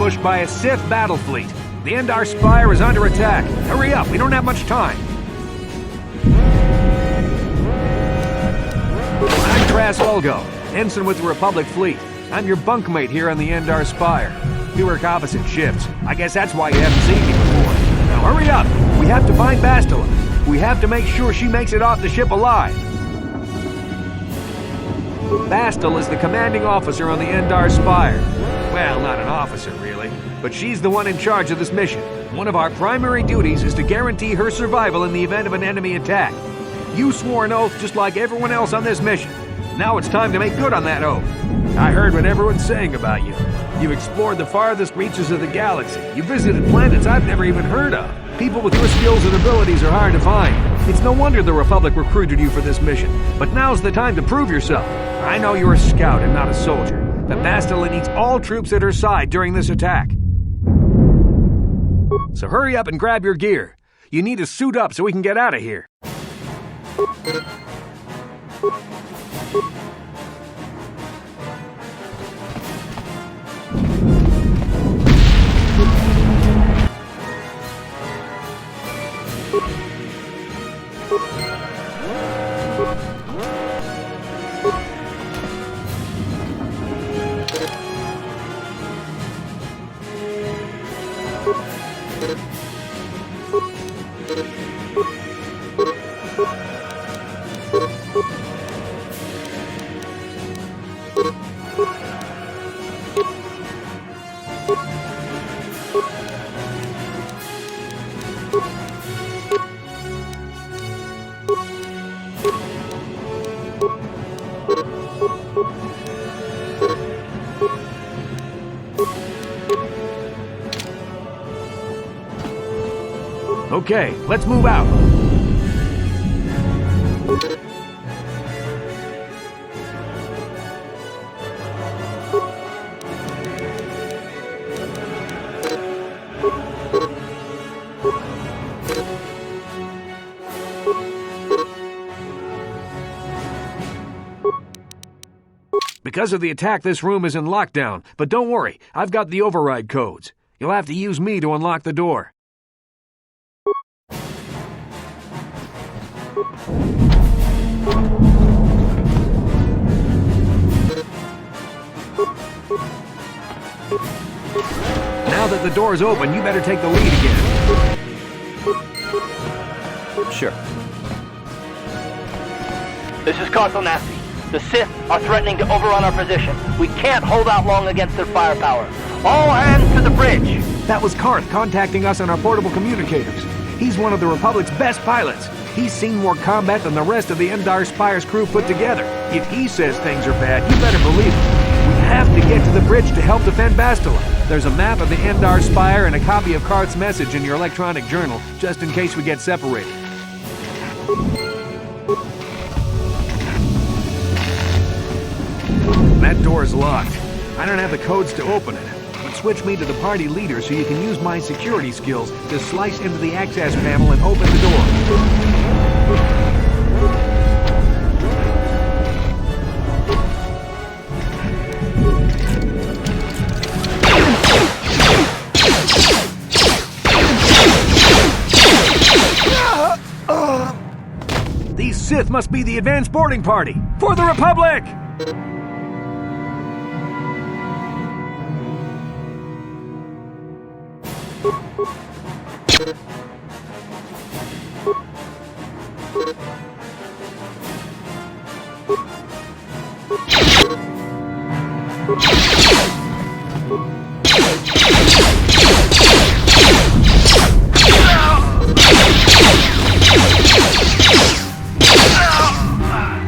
ambushed by a Sith battle fleet. The Endar Spire is under attack. Hurry up, we don't have much time. I'm Trask Ulgo, ensign with the Republic fleet. I'm your bunkmate here on the Endar Spire. We work opposite shifts. I guess that's why you haven't seen me before. Now hurry up! We have to find Bastila. We have to make sure she makes it off the ship alive. Bastila is the commanding officer on the Endar Spire. Well, not an officer, really, but she's the one in charge of this mission. One of our primary duties is to guarantee her survival in the event of an enemy attack. You swore an oath just like everyone else on this mission. Now it's time to make good on that oath. I heard what everyone's saying about you. You've explored the farthest reaches of the galaxy. You visited planets I've never even heard of. People with your skills and abilities are hard to find. It's no wonder the Republic recruited you for this mission. But now's the time to prove yourself. I know you're a scout and not a soldier, but Bastila needs all troops at her side during this attack. So hurry up and grab your gear. You need to suit up so we can get out of here. You Okay, let's move out. Because of the attack, this room is in lockdown, but don't worry, I've got the override codes. You'll have to use me to unlock the door. Now that the door is open, you better take the lead again. Sure. This is Carthel Nasty. The Sith are threatening to overrun our position. We can't hold out long against their firepower. All hands to the bridge! That was Karth contacting us on our portable communicators. He's one of the Republic's best pilots. He's seen more combat than the rest of the Endar Spire's crew put together. If he says things are bad, you better believe it. We have to get to the bridge to help defend Bastila. There's a map of the Endar Spire and a copy of Karth's message in your electronic journal, just in case we get separated. That door is locked. I don't have the codes to open it, but switch me to the party leader so you can use my security skills to slice into the access panel and open the door. These Sith must be the advanced boarding party! For the Republic!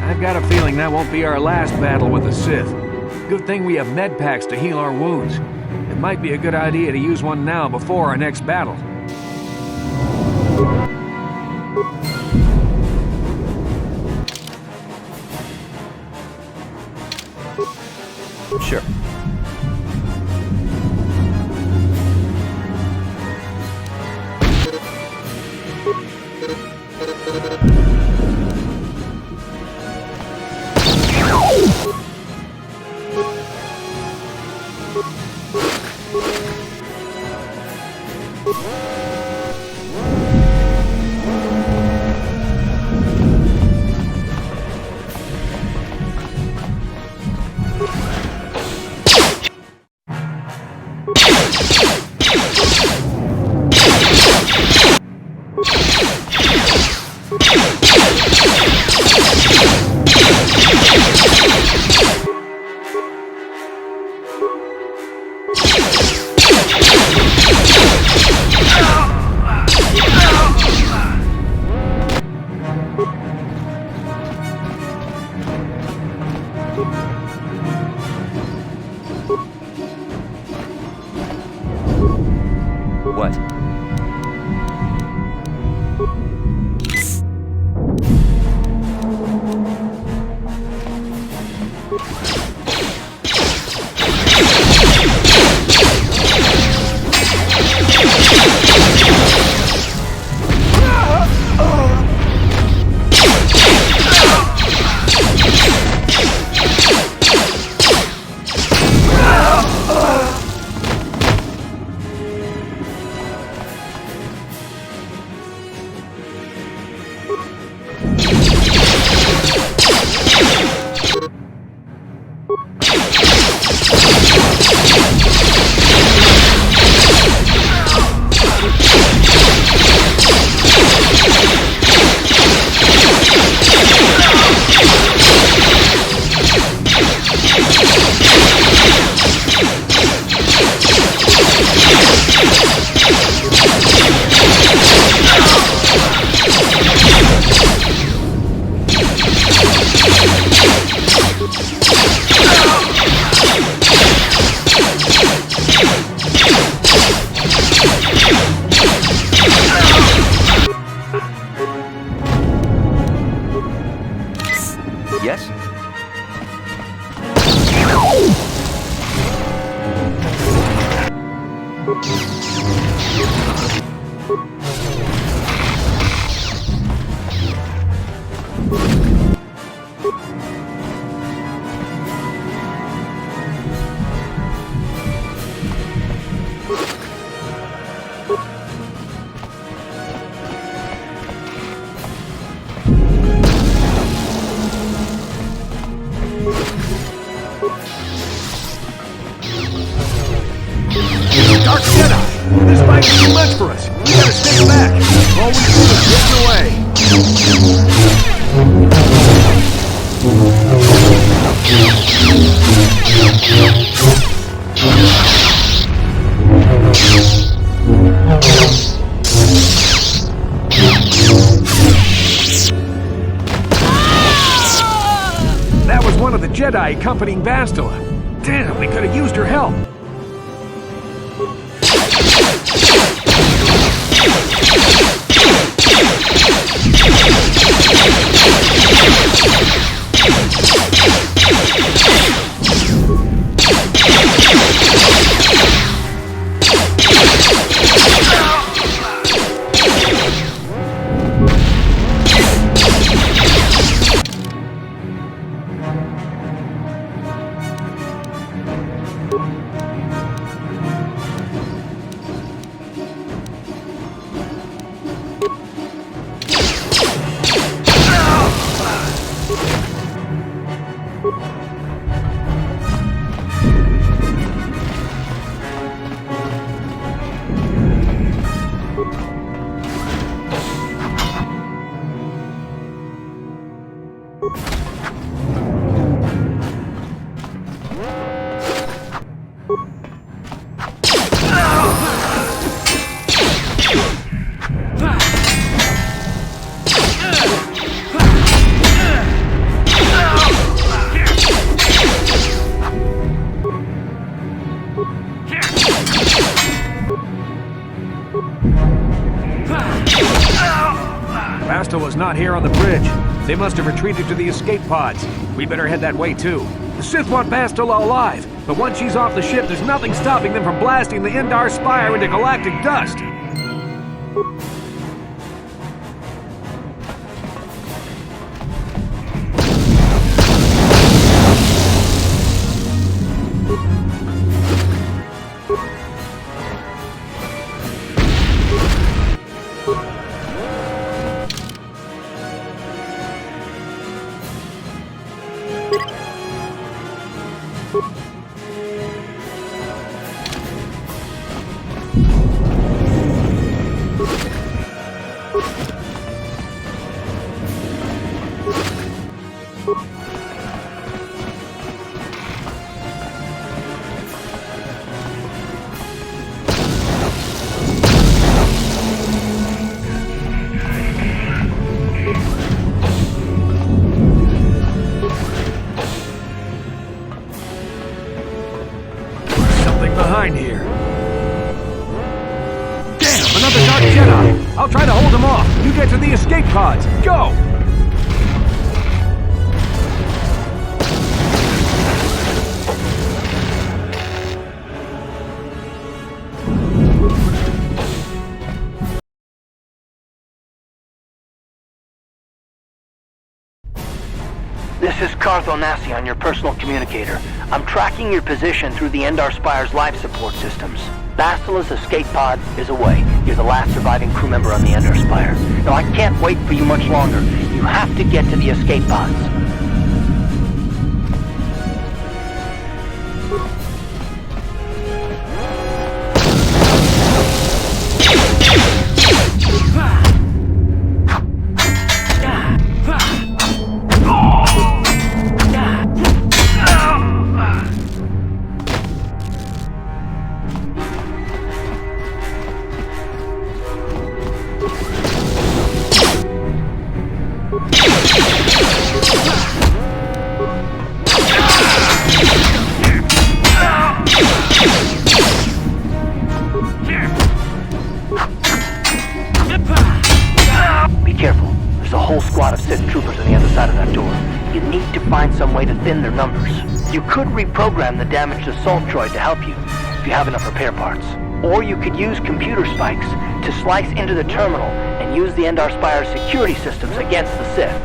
I've got a feeling that won't be our last battle with the Sith. Good thing we have med packs to heal our wounds. It might be a good idea to use one now before our next battle. Sure. What? flying is too much for us. We gotta stay back. All we do is get away. That was one of the Jedi accompanying Bastila. Damn, we could have used her help. Bastila's not here on the bridge. They must have retreated to the escape pods. We better head that way too. The Sith want Bastila alive, but once she's off the ship, there's nothing stopping them from blasting the Endar Spire into galactic dust. Behind here. Damn, another Dark Jedi! I'll try to hold him off. You get to the escape pods. Go! This is Carth Onasi on your personal communicator. I'm tracking your position through the Endar Spire's life support systems. Bastila's escape pod is away. You're the last surviving crew member on the Endar Spire. Now, I can't wait for you much longer. You have to get to the escape pods. Some way to thin their numbers. You could reprogram the damaged assault droid to help you, if you have enough repair parts. Or you could use computer spikes to slice into the terminal and use the Endar Spire's security systems against the Sith.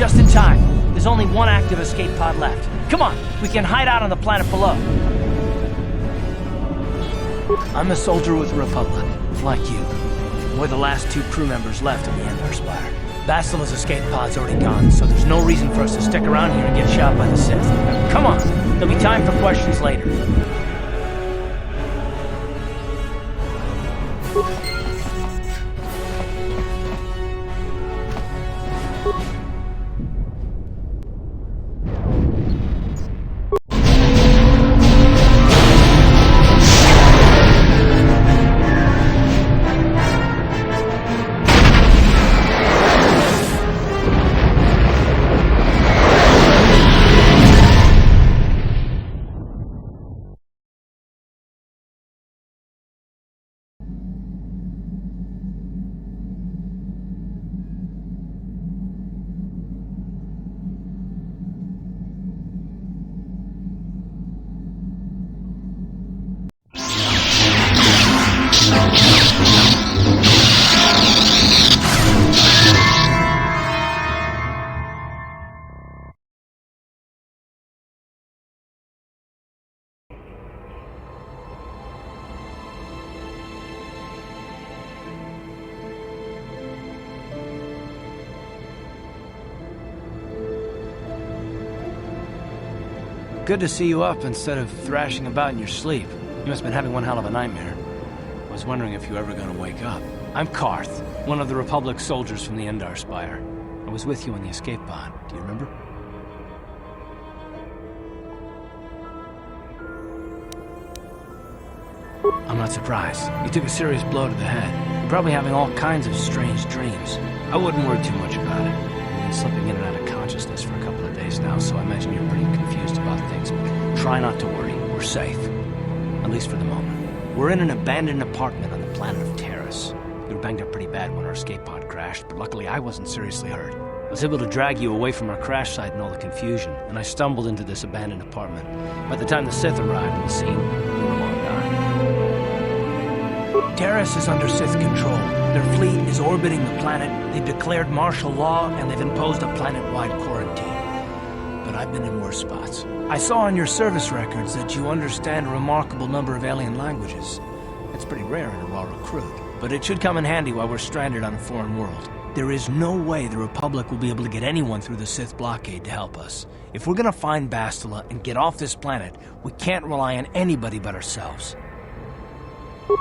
Just in time. There's only one active escape pod left. Come on, we can hide out on the planet below. I'm a soldier with the Republic, like you. We're the last 2 crew members left on the Endar Spire. Bastila's escape pod's already gone, so there's no reason for us to stick around here and get shot by the Sith. Come on, there'll be time for questions later. Good to see you up instead of thrashing about in your sleep. You must have been having one hell of a nightmare. I was wondering if you were ever going to wake up. I'm Carth, one of the Republic soldiers from the Endar Spire. I was with you on the escape pod. Do you remember? I'm not surprised. You took a serious blow to the head. You're probably having all kinds of strange dreams. I wouldn't worry too much about it. You've been slipping in and out of consciousness for a couple of days now, so I imagine you're pretty confused about things. But try not to worry. We're safe. At least for the moment. We're in an abandoned apartment on the planet of Terrace. We were banged up pretty bad when our escape pod crashed, but luckily I wasn't seriously hurt. I was able to drag you away from our crash site and all the confusion, and I stumbled into this abandoned apartment. By the time the Sith arrived on the scene, we were long gone. Terrace is under Sith control. Their fleet is orbiting the planet, they've declared martial law, and they've imposed a planet-wide quarantine. But I've been in worse spots. I saw on your service records that you understand a remarkable number of alien languages. It's pretty rare in a raw recruit, but it should come in handy while we're stranded on a foreign world. There is no way the Republic will be able to get anyone through the Sith blockade to help us. If we're gonna find Bastila and get off this planet, we can't rely on anybody but ourselves.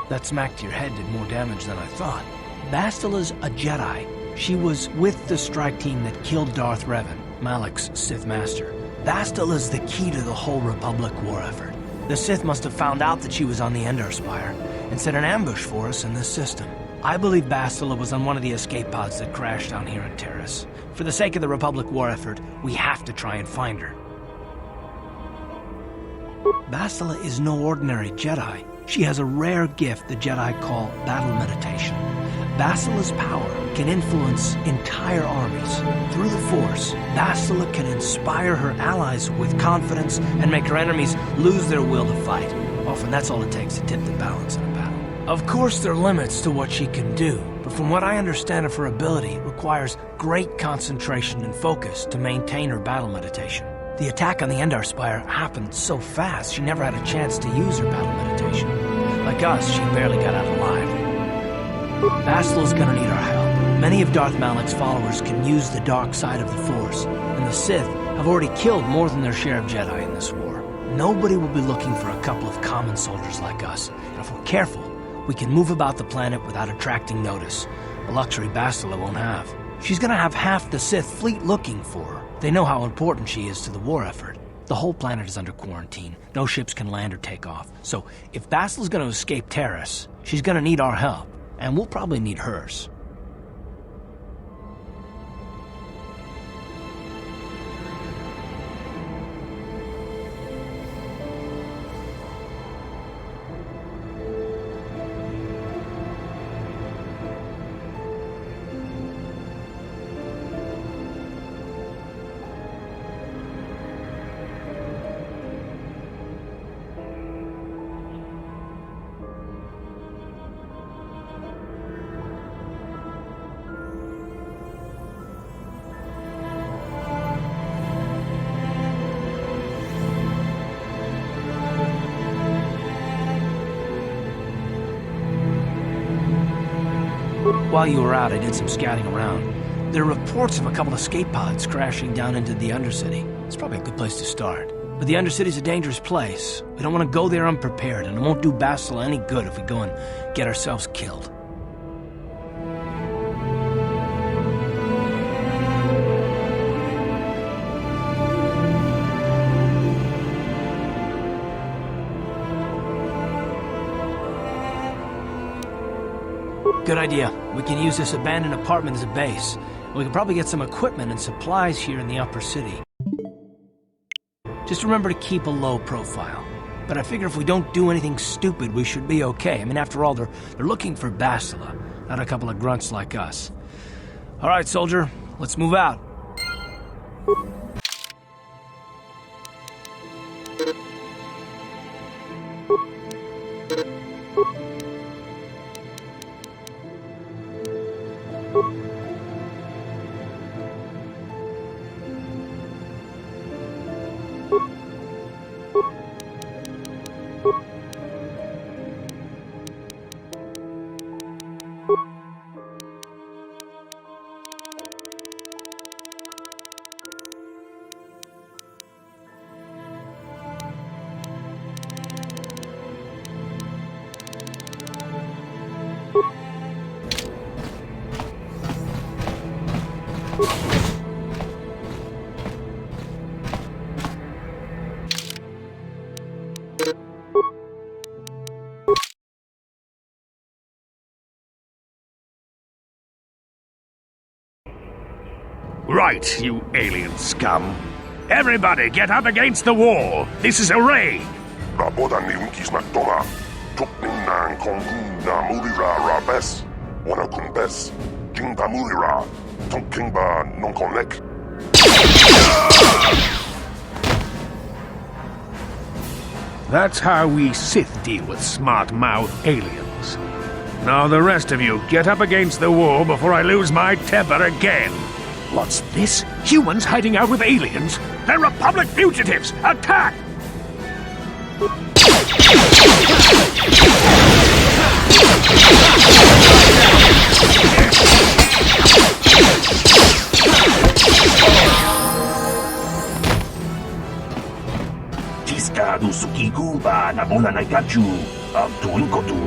That smack to your head did more damage than I thought. Bastila's a Jedi. She was with the strike team that killed Darth Revan, Malak's Sith Master. Bastila's the key to the whole Republic war effort. The Sith must have found out that she was on the Endar Spire and set an ambush for us in this system. I believe Bastila was on one of the escape pods that crashed down here on Terrace. For the sake of the Republic war effort, we have to try and find her. Bastila is no ordinary Jedi. She has a rare gift the Jedi call battle meditation. Bastila's power can influence entire armies. Through the Force, Bastila can inspire her allies with confidence and make her enemies lose their will to fight. Often that's all it takes to tip the balance in a battle. Of course there are limits to what she can do, but from what I understand of her ability, it requires great concentration and focus to maintain her battle meditation. The attack on the Endar Spire happened so fast, she never had a chance to use her battle meditation. Like us, she barely got out alive. Bastila's gonna need our help. Many of Darth Malak's followers can use the dark side of the Force, and the Sith have already killed more than their share of Jedi in this war. Nobody will be looking for a couple of common soldiers like us, and if we're careful, we can move about the planet without attracting notice, a luxury Bastila won't have. She's gonna have half the Sith fleet looking for her. They know how important she is to the war effort. The whole planet is under quarantine. No ships can land or take off. So if Bastila's gonna escape Terrace, she's gonna need our help, and we'll probably need hers. While you were out, I did some scouting around. There are reports of a couple of escape pods crashing down into the Undercity. It's probably a good place to start. But the Undercity's a dangerous place. We don't want to go there unprepared, and it won't do Bastila any good if we go and get ourselves killed. Good idea. We can use this abandoned apartment as a base. We can probably get some equipment and supplies here in the upper city. Just remember to keep a low profile. But I figure if we don't do anything stupid, we should be okay. I mean, after all, they're looking for Bastila, not a couple of grunts like us. All right, soldier, let's move out. Right, you alien scum. Everybody get up against the wall. This is a raid. Rabodan ni unkis na toma. Tukning nang kong na mulira rabes. Wana kun bes. King ba mulira. Tonking ba non connect. That's how we Sith deal with smart-mouth aliens. Now the rest of you get up against the wall before I lose my temper again. What's this? Humans hiding out with aliens? They're Republic fugitives! Attack! Tiskadu sukikuba na bola na gachu ang tuwing kotu.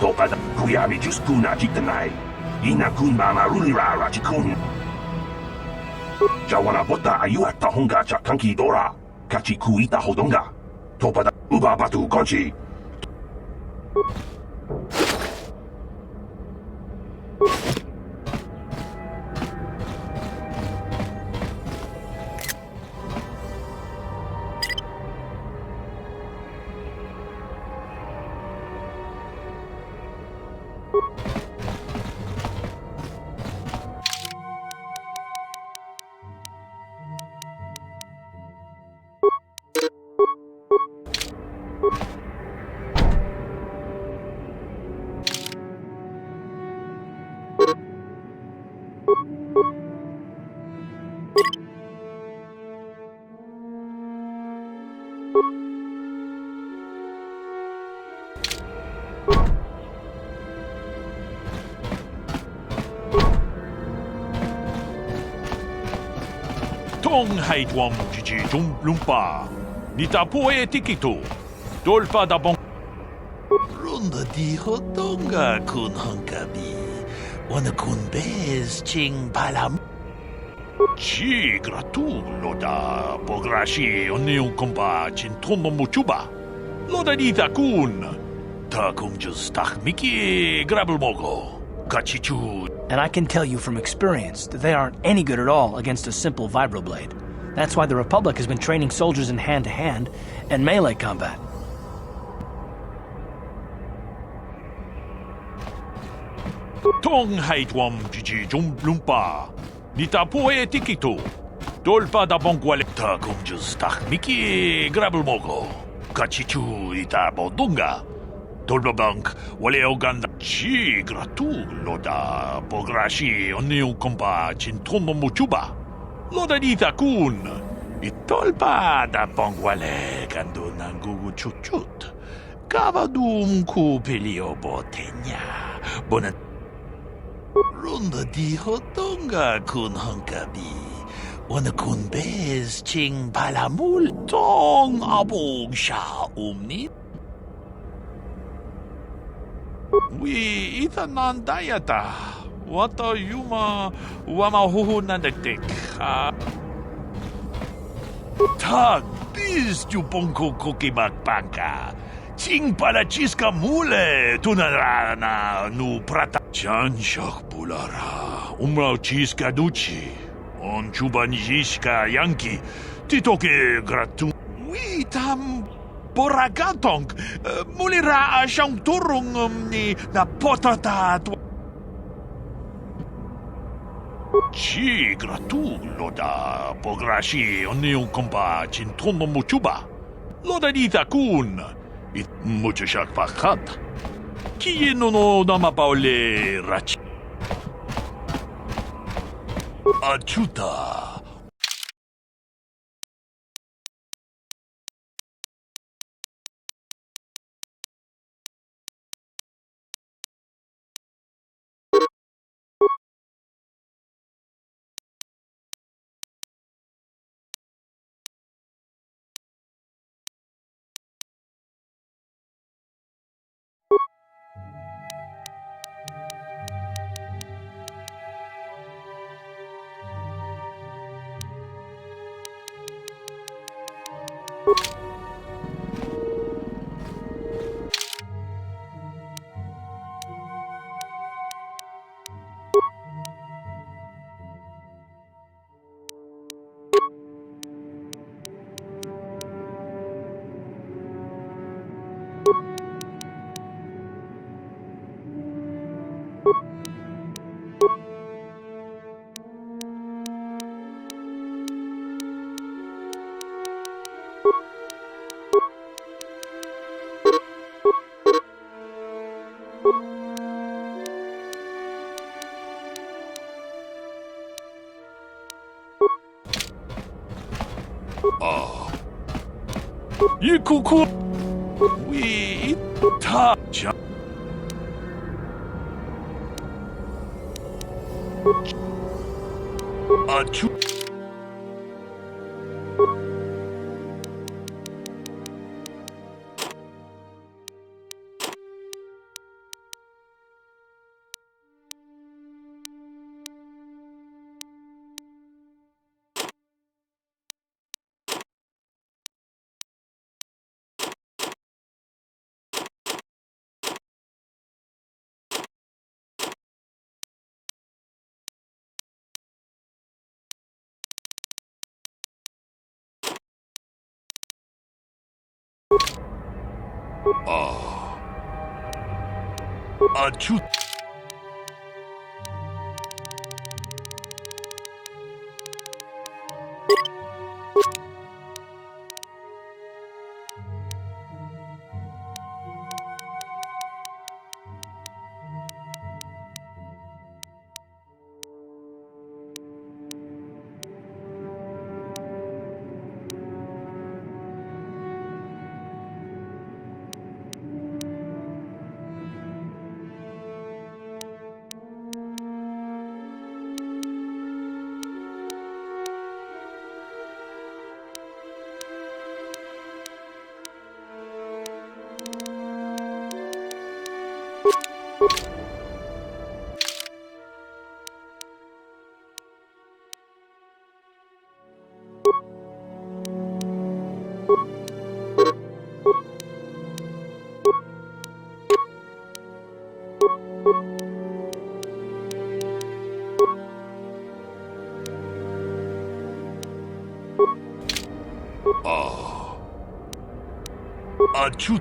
Topad kuyami juskuna jitanay. Inakunba marulira rachikun. Jawana bota ayuat tahonga chakanki dora. Kachi kuita hodonga. Topada uba batu konchi. Tong haitwam jiji lumpa. Nitapo e tikito. Dolpa da bon. Runda di hodonga kun hunkabi. Wana kun bez ching palam. Chi gratulo da pograshi onion kompa chintomo muchuba. Loda dita kun. Ta kum just miki grabelmogo. Kachichu. And I can tell you from experience that they aren't any good at all against a simple vibroblade. That's why the Republic has been training soldiers in hand-to-hand and melee combat. Tong haitwam jiji lumpa. Nitapo e tikito. Dolpa da bonguale. Ta kum just miki grabelmogo. Kachichu ita bodunga. Dolbabank, wale oganda. Chi gratulo da pograshi onion kompa chintomo muchuba. Loda dita kun. Itolpa da pongwale kando nangugu chuchut. Kavadum ku pelio botenya. Bona. Runda di hotonga kun hankabi. Wana kun bez ching palamul tong abog sha umni. Wi itanan dayata. Wata yuma wama huhu nandektek. Tag biz jupongko kokimak pangka. Ching pala chiska mule tunarana nu prata. Chanshak bulara. Umrao chiska duchi. On chubanjiska yanki. Titoke gratu. Wi tam boragatong. Mulira asyang turong ni na potata. Ci gratu loda pograshi onion kompa cintono muchuba. Loda dita kun. It muchashak fakat. Ki no nama paole rachi. Achuta. Yikuku. We ta. Achu. Achu. Achu.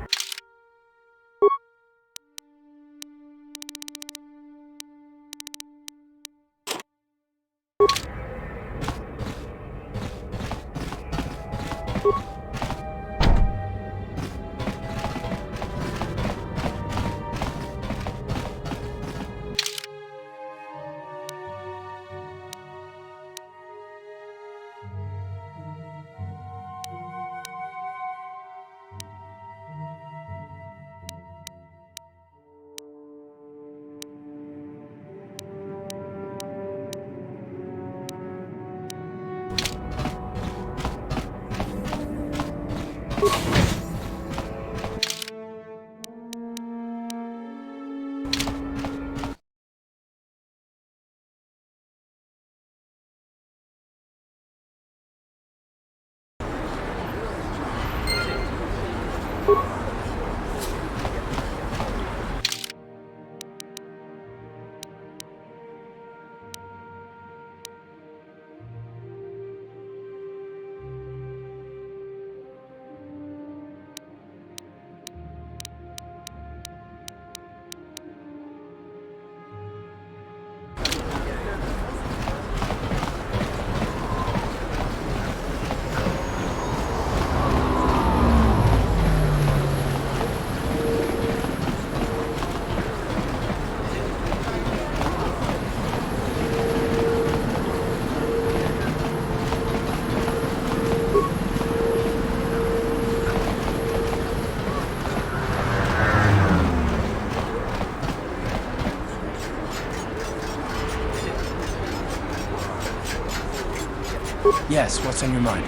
Yes, what's on your mind?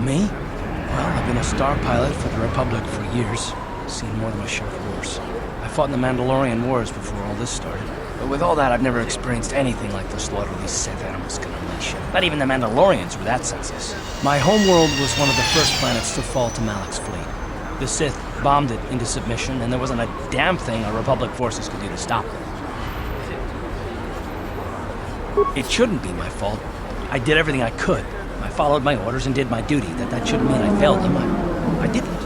Me? Well, I've been a star pilot for the Republic for years. Seen more than my share of wars. I fought in the Mandalorian Wars before all this started. But with all that, I've never experienced anything like the slaughter these Sith animals can unleash. Not even the Mandalorians were that senseless. My homeworld was one of the first planets to fall to Malak's fleet. The Sith bombed it into submission, and there wasn't a damn thing our Republic forces could do to stop them. It shouldn't be my fault. I did everything I could. I followed my orders and did my duty. That shouldn't mean I failed them. I didn't.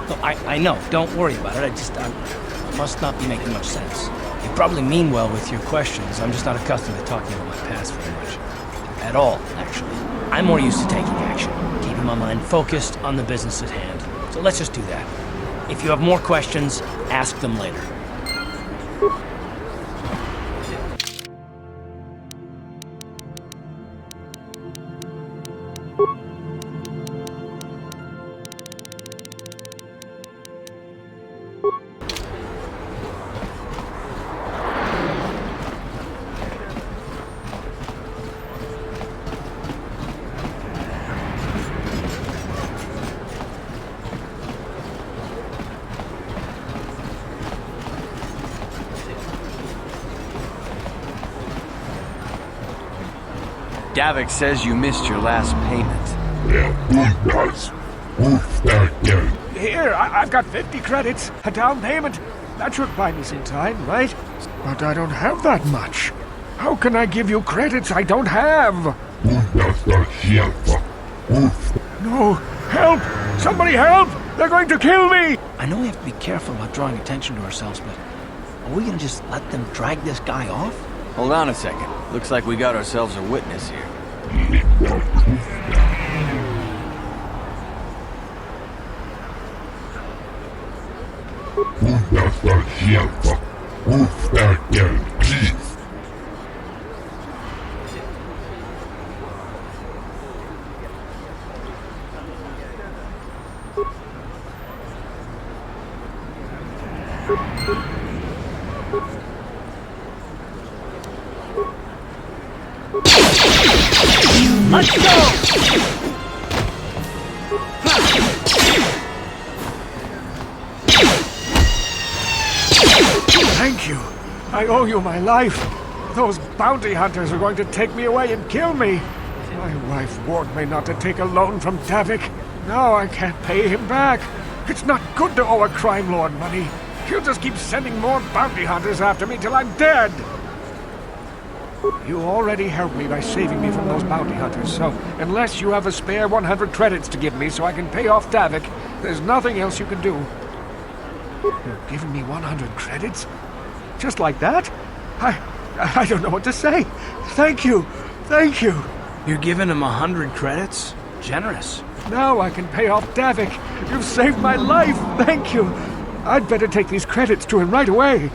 No, I know. Don't worry about it. I must not be making much sense. You probably mean well with your questions. I'm just not accustomed to talking about my past very much. At all, actually. I'm more used to taking action, keeping my mind focused on the business at hand. So let's just do that. If you have more questions, ask them later. Davik says you missed your last payment. Here, I've got 50 credits, a down payment. That should buy me some time, right? But I don't have that much. How can I give you credits I don't have? No, help! Somebody help! They're going to kill me! I know we have to be careful about drawing attention to ourselves, but are we gonna just let them drag this guy off? Hold on a second. Looks like we got ourselves a witness here. Let's go! Thank you. I owe you my life. Those bounty hunters are going to take me away and kill me. My wife warned me not to take a loan from Davik. Now I can't pay him back. It's not good to owe a crime lord money. He'll just keep sending more bounty hunters after me till I'm dead. You already helped me by saving me from those bounty hunters, so unless you have a spare 100 credits to give me so I can pay off Davik, there's nothing else you can do. You're giving me 100 credits? Just like that? I don't know what to say. Thank you. Thank you. You're giving him 100 credits? Generous. Now I can pay off Davik. You've saved my life. Thank you. I'd better take these credits to him right away.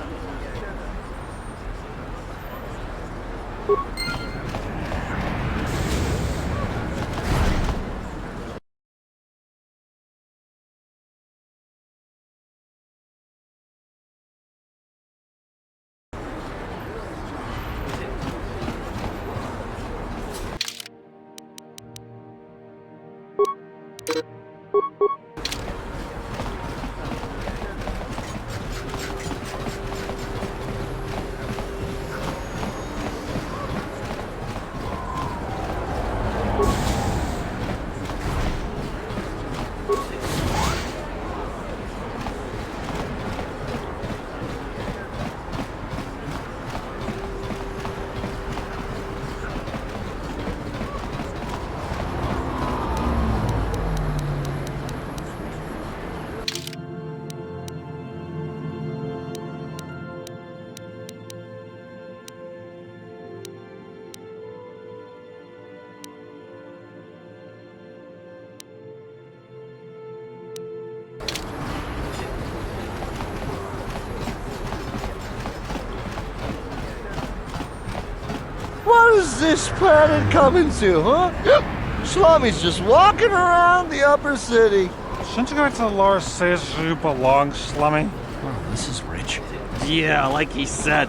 What is this planet coming to, huh? Slummy's just walking around the upper city. Shouldn't you go to Lord says you belong, Slummy? Oh, this is rich. Yeah, like he said,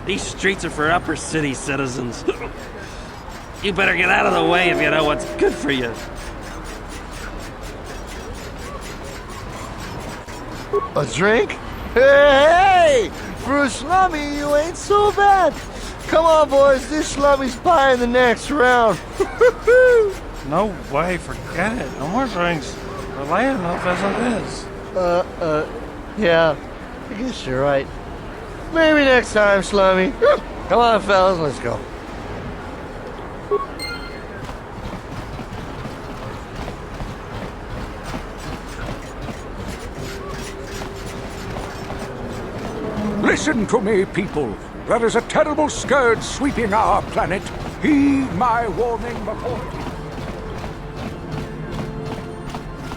these streets are for upper city citizens. You better get out of the way if you know what's good for you. A drink? Hey! For a slummy, you ain't so bad. Come on, boys. This slummy's buying the next round. No way, forget it. No more drinks. We're laying enough as it is. Yeah. I guess you're right. Maybe next time, slummy. Come on, fellas, let's go. Listen to me, people. There is a terrible scourge sweeping our planet. Heed my warning before...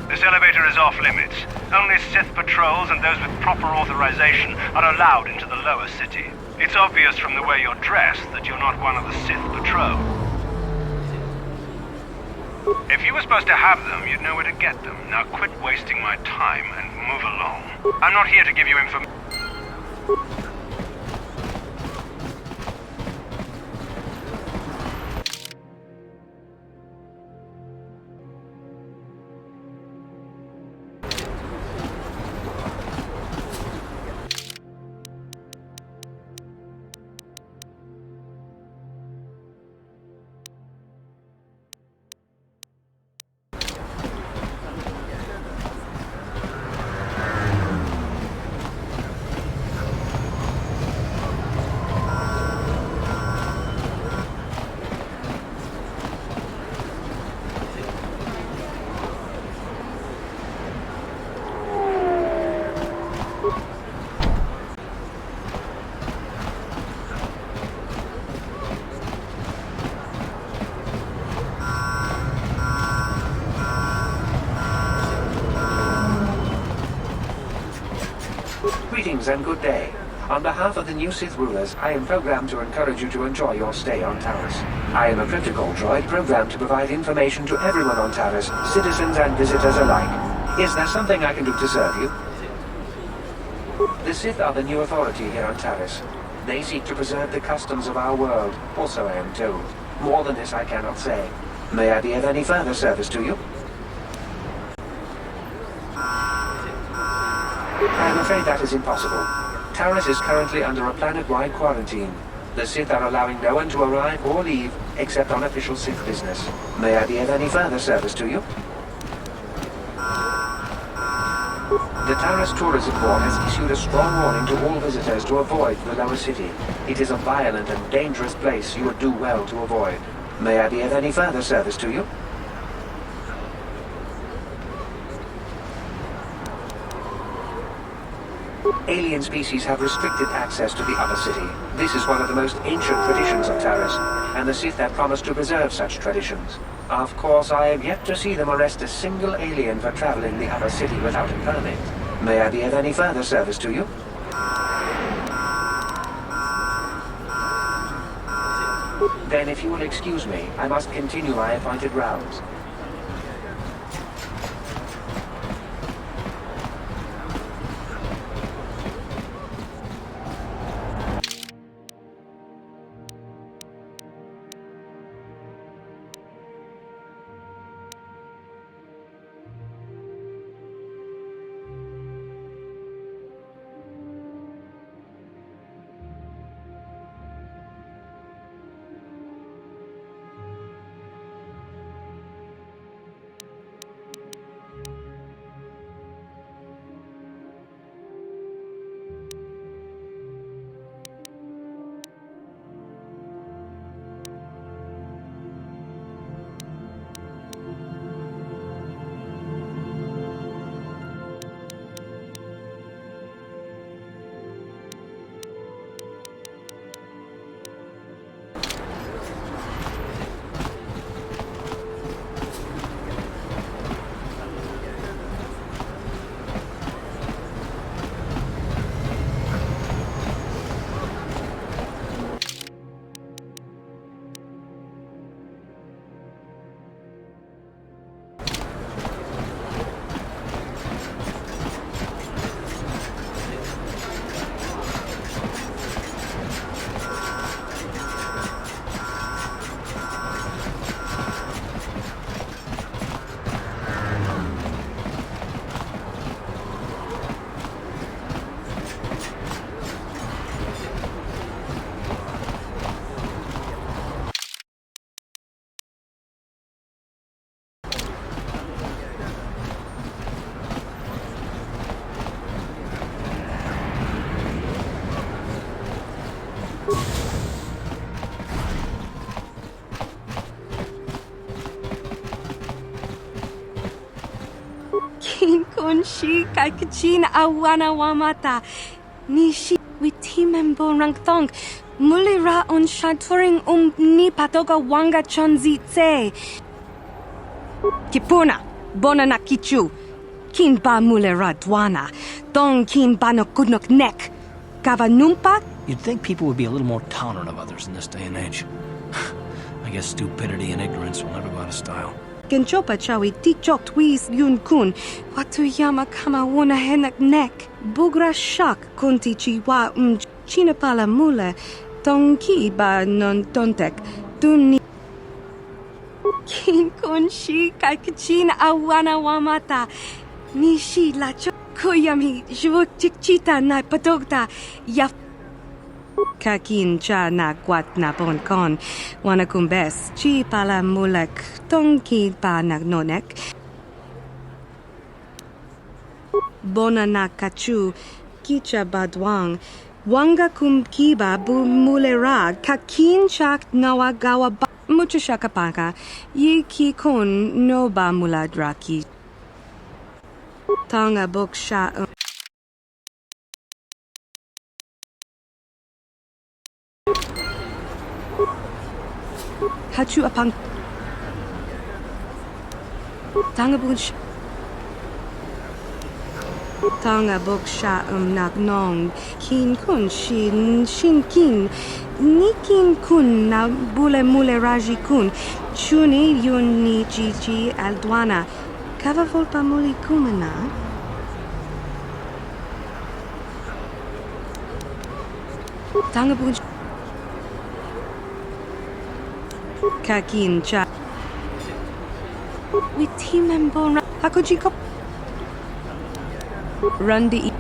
This elevator is off limits. Only Sith patrols and those with proper authorization are allowed into the lower city. It's obvious from the way you're dressed that you're not one of the Sith patrol. If you were supposed to have them, you'd know where to get them. Now quit wasting my time and move along. I'm not here to give you information. Greetings and good day. On behalf of the new Sith rulers, I am programmed to encourage you to enjoy your stay on Taris. I am a cryptical droid programmed to provide information to everyone on Taris, citizens and visitors alike. Is there something I can do to serve you? The Sith are the new authority here on Taris. They seek to preserve the customs of our world, also I am told. More than this I cannot say. May I be of any further service to you? I'm afraid that is impossible. Taris is currently under a planet-wide quarantine. The Sith are allowing no one to arrive or leave except on official Sith business. May I be of any further service to you? The Taris Tourism Board has issued a strong warning to all visitors to avoid the lower city. It is a violent and dangerous place you would do well to avoid. May I be of any further service to you? Alien species have restricted access to the upper city. This is one of the most ancient traditions of Taris, and the Sith have promised to preserve such traditions. Of course, I have yet to see them arrest a single alien for traveling the upper city without a permit. May I be of any further service to you? Then if you will excuse me, I must continue my appointed rounds. kunshi kaikachin awana wamata. Nishi witimembo rangthong. Mulira on shanturing ni patoga wanga chonzitse. Kipuna, bona na kichu. Kin ba mulera dwana. Dong kin ba no kudnok nek. Kava numpa. You'd think people would be a little more tolerant of others in this day and age. I guess stupidity and ignorance will never go out of style. Genchopa chawi tikchok twis yun kun. Watu yama kama wuna henak nek. Bugra shak kunti chiwa chinapala mule. Tonki ba non tontek. Duni. Kin kun shi kaikachin awana wamata. Nishi la kuyami jvuk chikchita na patogta. Yaf. Kakin cha na kwat na bon kon. Wana kumbes. Chi pala mulek. Tonki pa nagnonek. Bona na kachu. Kicha badwang. Wanga kumkiba bu mulera. Kakin chak nawagawa ba. Mucho shakapaka. Yi ki kon no ba muladraki. Tonga bok sha. Hachu apang. Tanga bunch. Tanga bok sha nak nong. Kin kun shin kin. Nikin kun na bule mule raji kun. Chuni yun ni chichi aldwana. Kava volpa muli kumana. Tanga bunch. Kakin cha. Witimembo hakujiko. Rundi.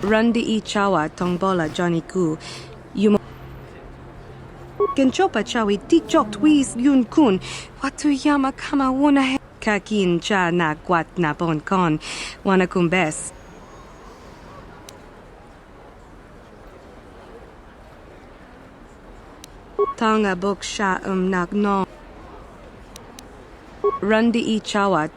Rundi I chawa tongbola Johnny Ku. Yumo. Genchopa chawi tikchok twis yun kun. Watu yama kama wuna he. Kakin cha na kwat na bon kon. Wana kumbes. Tonga bok sha nak no. Rundi I chawa.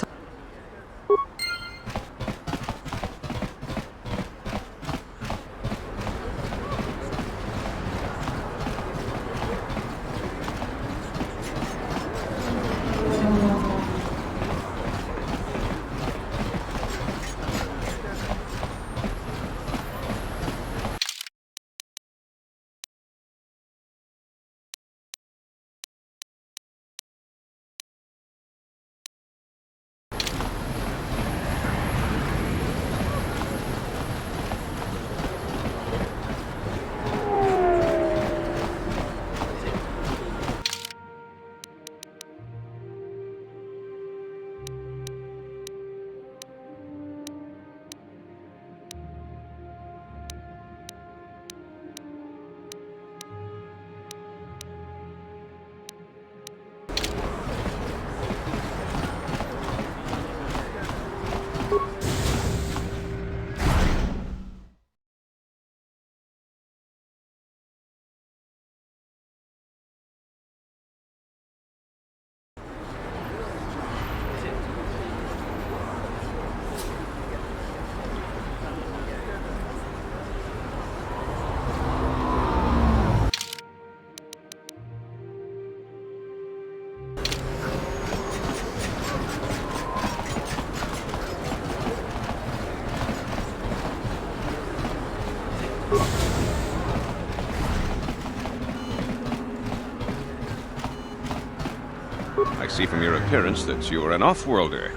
I see from your appearance that you're an off-worlder.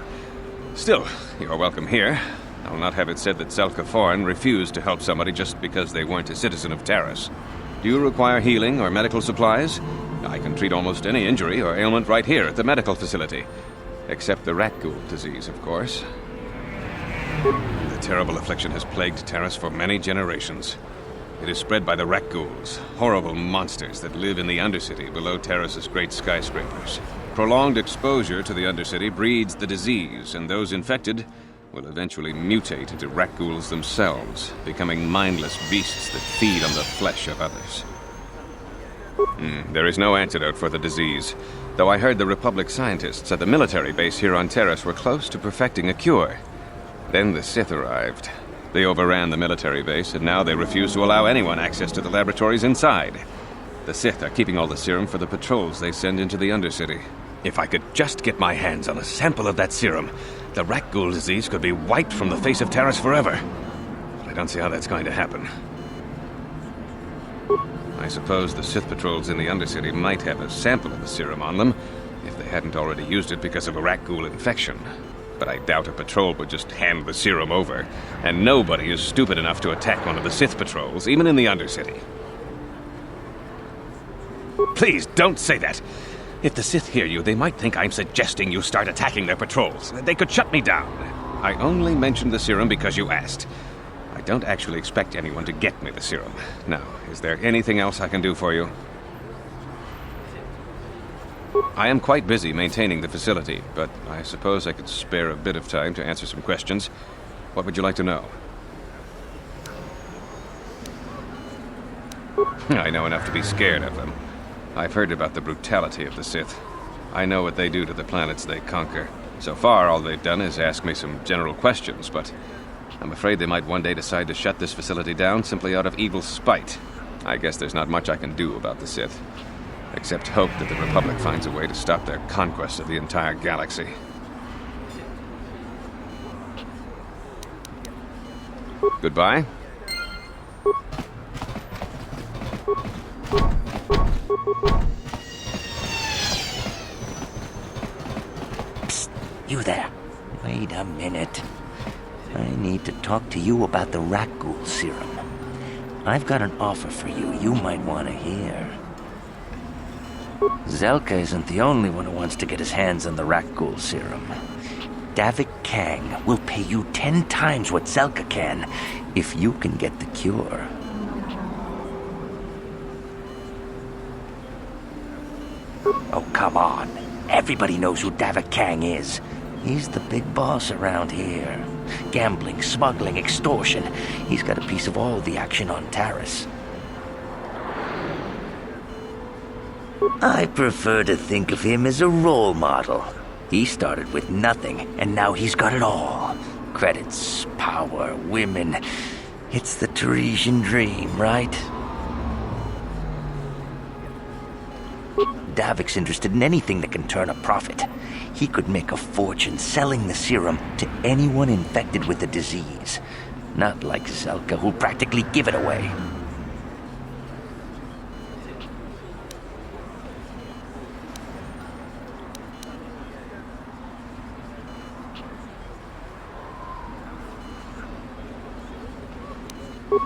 Still, you're welcome here. I'll not have it said that Selkaforn refused to help somebody just because they weren't a citizen of Taris. Do you require healing or medical supplies? I can treat almost any injury or ailment right here at the medical facility. Except the rat ghoul disease, of course. The terrible affliction has plagued Taris for many generations. It is spread by the Rakghouls, horrible monsters that live in the Undercity below Taris's great skyscrapers. Prolonged exposure to the Undercity breeds the disease, and those infected will eventually mutate into Rakghouls themselves, becoming mindless beasts that feed on the flesh of others. There is no antidote for the disease, though I heard the Republic scientists at the military base here on Taris were close to perfecting a cure. Then the Sith arrived. They overran the military base, and now they refuse to allow anyone access to the laboratories inside. The Sith are keeping all the serum for the patrols they send into the Undercity. If I could just get my hands on a sample of that serum, the Rakghoul disease could be wiped from the face of Taris forever. But I don't see how that's going to happen. I suppose the Sith patrols in the Undercity might have a sample of the serum on them, if they hadn't already used it because of a Rakghoul infection. But I doubt a patrol would just hand the serum over, and nobody is stupid enough to attack one of the Sith patrols, even in the Undercity. Please, don't say that! If the Sith hear you, they might think I'm suggesting you start attacking their patrols. They could shut me down. I only mentioned the serum because you asked. I don't actually expect anyone to get me the serum. Now, is there anything else I can do for you? I am quite busy maintaining the facility, but I suppose I could spare a bit of time to answer some questions. What would you like to know? I know enough to be scared of them. I've heard about the brutality of the Sith. I know what they do to the planets they conquer. So far, all they've done is ask me some general questions, but I'm afraid they might one day decide to shut this facility down simply out of evil spite. I guess there's not much I can do about the Sith, except hope that the Republic finds a way to stop their conquest of the entire galaxy. Goodbye. Psst, you there. Wait a minute. I need to talk to you about the Rakghoul serum. I've got an offer for you might want to hear. Zelka isn't the only one who wants to get his hands on the Rakghoul serum. Davik Kang will pay you 10 times what Zelka can if you can get the cure. Oh, come on. Everybody knows who Davik Kang is. He's the big boss around here. Gambling, smuggling, extortion. He's got a piece of all the action on Taris. I prefer to think of him as a role model. He started with nothing, and now he's got it all. Credits, power, women. It's the Tarisian dream, right? Davik's interested in anything that can turn a profit. He could make a fortune selling the serum to anyone infected with the disease. Not like Zelka, who'll practically give it away.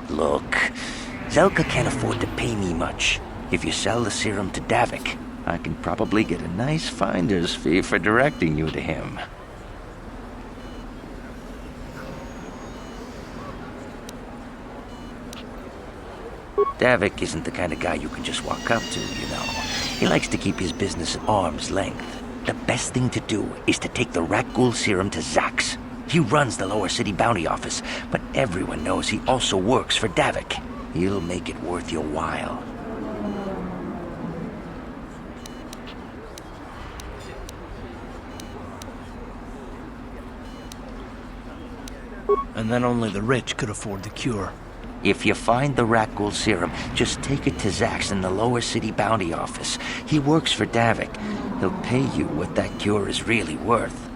Look, Zelka can't afford to pay me much. If you sell the serum to Davik, I can probably get a nice finder's fee for directing you to him. Davik isn't the kind of guy you can just walk up to, you know. He likes to keep his business at arm's length. The best thing to do is to take the Rakghoul serum to Zax. He runs the Lower City Bounty Office, but everyone knows he also works for Davik. He'll make it worth your while. And then only the rich could afford the cure. If you find the Rakghoul serum, just take it to Zax in the Lower City Bounty Office. He works for Davik. He'll pay you what that cure is really worth.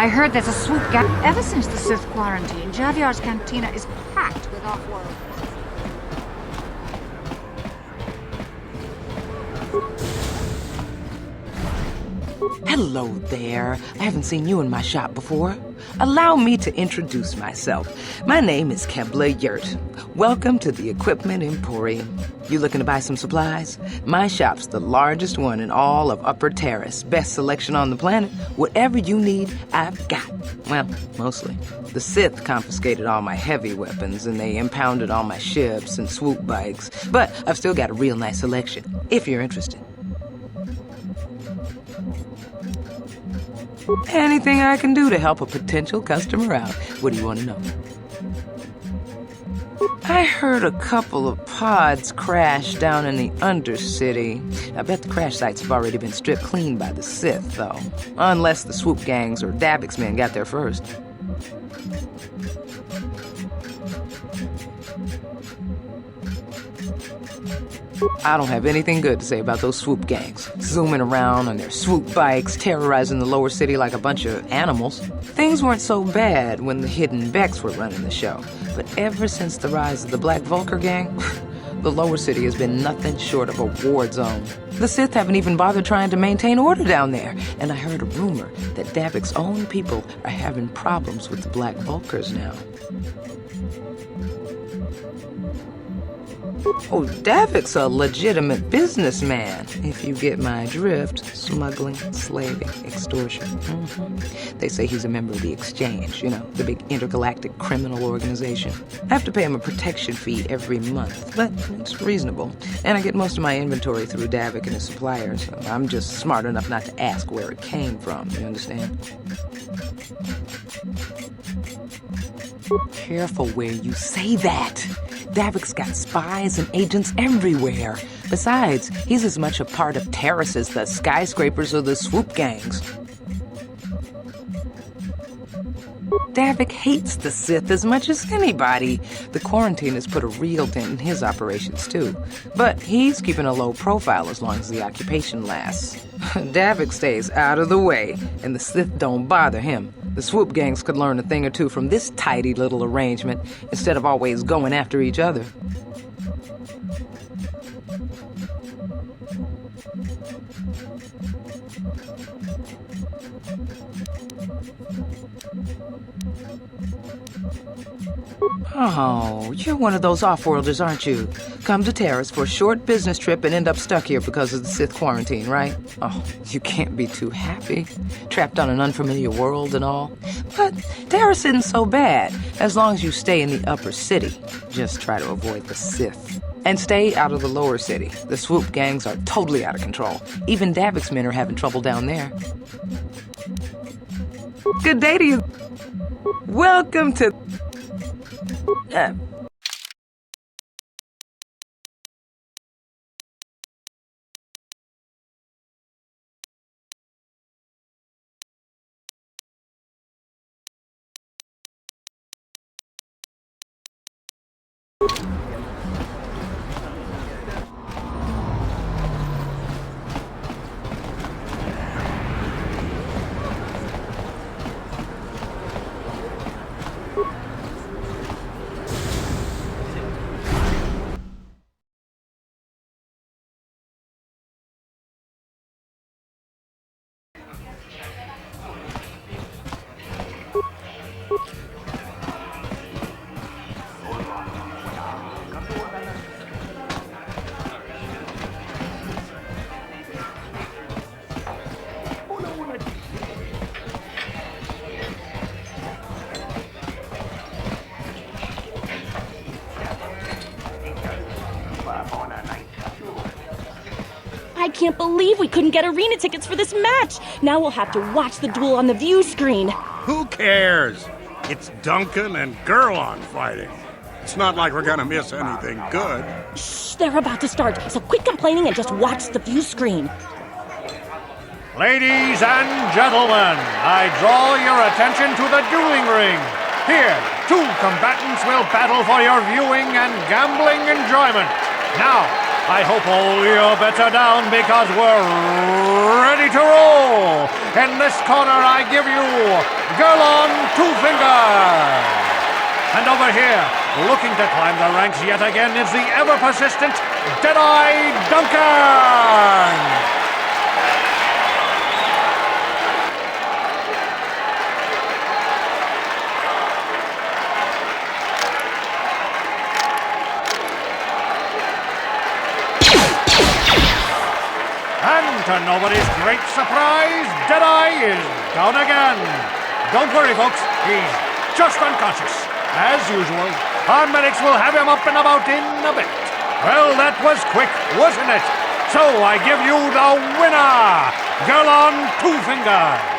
I heard there's a swoop gang. Ever since the Sith quarantine, Javiar's cantina is packed with off-worlders. Hello there. I haven't seen you in my shop before. Allow me to introduce myself. My name is Kebla Yurt. Welcome to the Equipment Emporium. You looking to buy some supplies? My shop's the largest one in all of Upper Terrace. Best selection on the planet. Whatever you need, I've got. Well, mostly. The Sith confiscated all my heavy weapons, and they impounded all my ships and swoop bikes. But I've still got a real nice selection, if you're interested. Anything I can do to help a potential customer out. What do you want to know? I heard a couple of pods crash down in the Undercity. I bet the crash sites have already been stripped clean by the Sith, though. Unless the swoop gangs or Davix men got there first. I don't have anything good to say about those swoop gangs. Zooming around on their swoop bikes, terrorizing the lower city like a bunch of animals. Things weren't so bad when the Hidden Becks were running the show. But ever since the rise of the Black Vulcar gang, the lower city has been nothing short of a war zone. The Sith haven't even bothered trying to maintain order down there. And I heard a rumor that Davix's own people are having problems with the Black Vulcars now. Oh, Davix a legitimate businessman, if you get my drift. Smuggling, slaving, extortion. They say he's a member of the Exchange, you know, the big intergalactic criminal organization. I have to pay him a protection fee every month, but it's reasonable. And I get most of my inventory through Davik and his suppliers. So I'm just smart enough not to ask where it came from, you understand? Careful where you say that. Davik's got spies and agents everywhere. Besides, he's as much a part of Terrace as the skyscrapers or the swoop gangs. Davik hates the Sith as much as anybody. The quarantine has put a real dent in his operations, too. But he's keeping a low profile as long as the occupation lasts. Davik stays out of the way, and the Sith don't bother him. The swoop gangs could learn a thing or two from this tidy little arrangement, instead of always going after each other. Oh, you're one of those off-worlders, aren't you? Come to Terrace for a short business trip and end up stuck here because of the Sith quarantine, right? Oh, you can't be too happy. Trapped on an unfamiliar world and all. But Terrace isn't so bad, as long as you stay in the upper city. Just try to avoid the Sith. And stay out of the lower city. The swoop gangs are totally out of control. Even Davik's men are having trouble down there. Good day to you. Welcome to... I can't believe we couldn't get arena tickets for this match. Now we'll have to watch the duel on the view screen. Who cares? It's Duncan and Gurlon fighting. It's not like we're gonna miss anything good. Shh, they're about to start, so quit complaining and just watch the view screen. Ladies and gentlemen, I draw your attention to the dueling ring. Here, two combatants will battle for your viewing and gambling enjoyment. Now, I hope all your bets are down because we're ready to roll. In this corner, I give you Gurlon Two Fingers. And over here, looking to climb the ranks yet again, is the ever-persistent Deadeye Duncan. And to nobody's great surprise, Deadeye is down again. Don't worry, folks. He's just unconscious. As usual, our medics will have him up and about in a bit. Well, that was quick, wasn't it? So I give you the winner, Gurlon Two Fingers.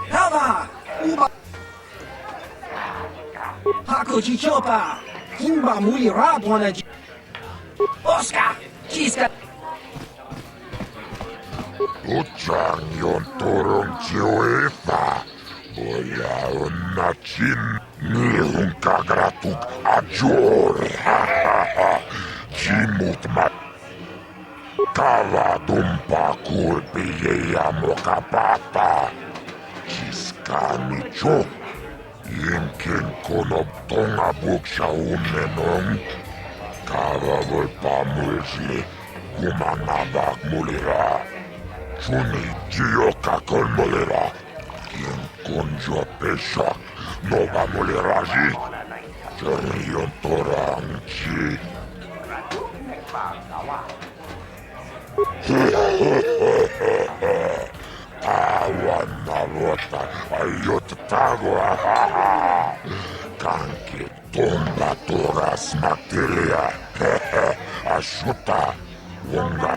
Hava! Uba! Hakuchi Chopa! Kimba Mui Rabwana! Oscar! Kiska! Uchang yon turong chiuefa. Oya unachin nihun kagratuk ajor. Jimut mat. Kava dumpa kulpi yamokapata. Chiskani cho. Yinkin konob tonga buksha unenong. Kava volpa mulsi. Kumanabak mulira. Chuni Gioca con molera. Quien conjo pesha. Nova moleraji. Cherion toranchi. Tawannaluota aiutago kanki tumba turas materia ashuta wonga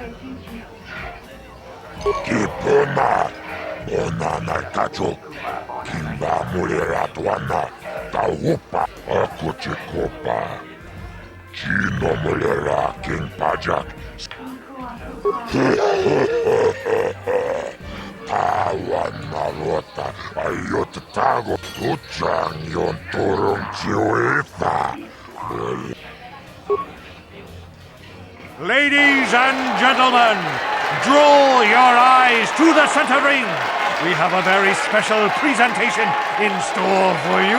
kipona bonana kacho kimba mulera tuana taupa akuchikopa chino mulera king pajak Tawannaluota aiutago tuchang yon turung chiuita. Ladies and gentlemen, draw your eyes to the center ring. We have a very special presentation in store for you.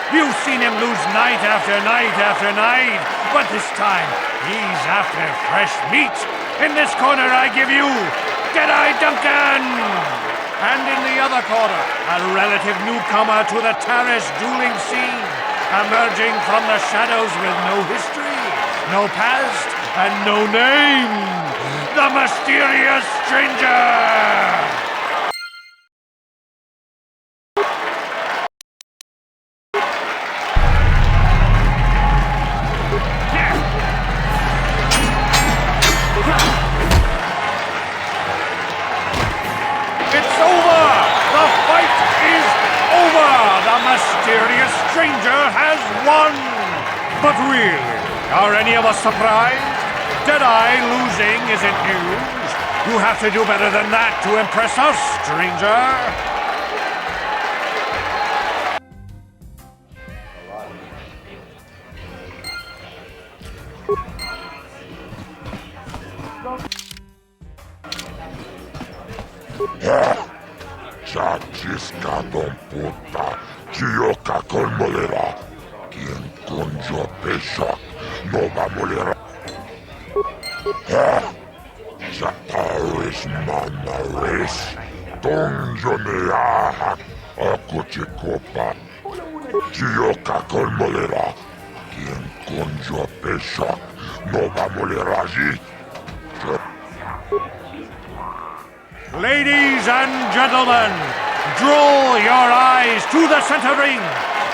You've seen him lose night after night after night, but this time he's after fresh meat. In this corner I give you Deadeye Duncan! And in the other corner, a relative newcomer to the Taris dueling scene, emerging from the shadows with no history, no past, and no name, the mysterious stranger! Mysterious stranger has won! But really, are any of us surprised? Deadeye losing isn't news. You have to do better than that to impress us, stranger! Chachiska don puta, Chioka con molera, quien conjo pesha, no va molera. Chataris manaris, donjonea, akuchikopa, Chioka con molera, quien conjo pesha, no va molera allí. Ladies and gentlemen, draw your eyes to the center ring.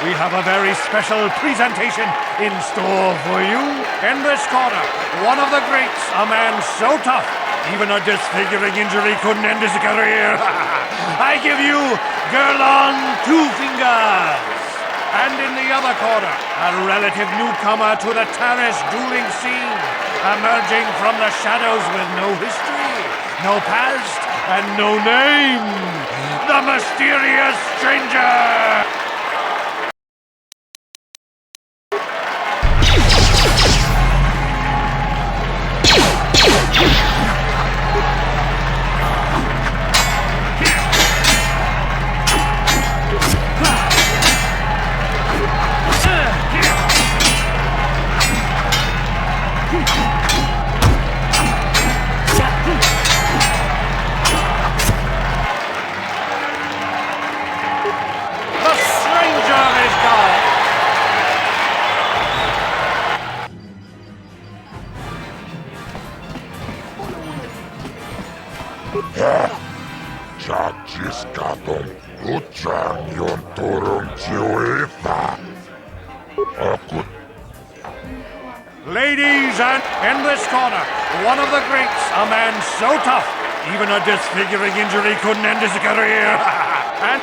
We have a very special presentation in store for you. In this corner, one of the greats, a man so tough, even a disfiguring injury couldn't end his career. I give you Gerlon Two Fingers. And in the other corner, a relative newcomer to the Taris dueling scene, emerging from the shadows with no history, no past, and no name, the mysterious stranger! Chachiskadon, Uchang yon turung chiuita. Ladies and in this corner, one of the greats, a man so tough, even a disfiguring injury couldn't end his career. And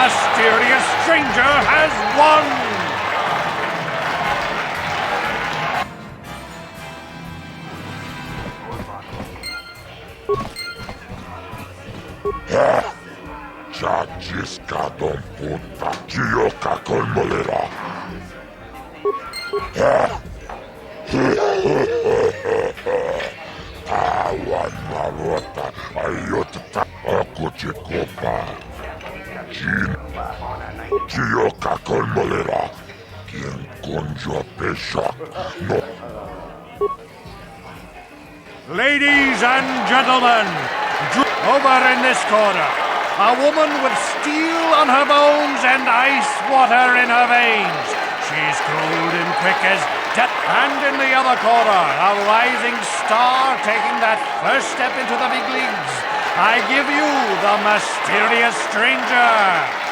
mysterious stranger has won! Chachiskadon puta, Chioka con molera. Tawan marota ayota ako chikopa. Jin Chioka kolmolera. Quien conjo pesha. No. Ladies and gentlemen, over in this corner, a woman with steel on her bones and ice water in her veins. She's cold and quick as death. And in the other corner, a rising star taking that first step into the big leagues. I give you the mysterious stranger.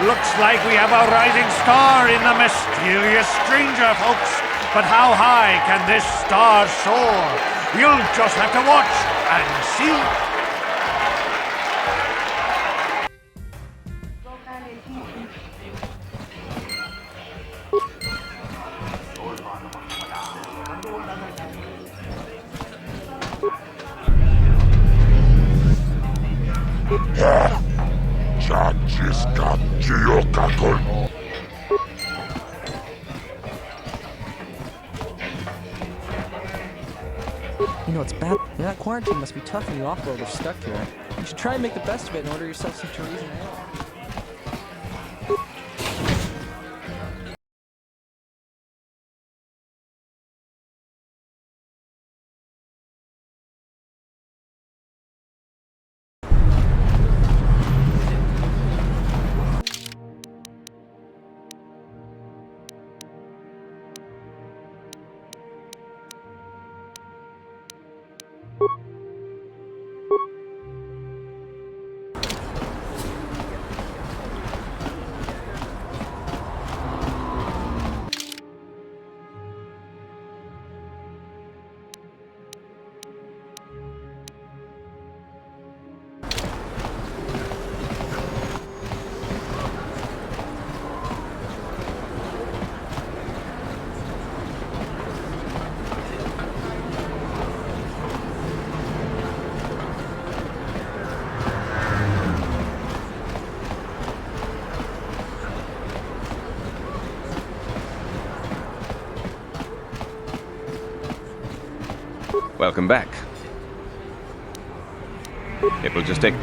Looks like we have a rising star in the mysterious stranger, folks. But how high can this star soar? You'll just have to watch and see. You know, it's bad. That quarantine must be tough when you offloaders stuck here. You should try and make the best of it and order yourself some chorizo and ale. Welcome back. It will just take...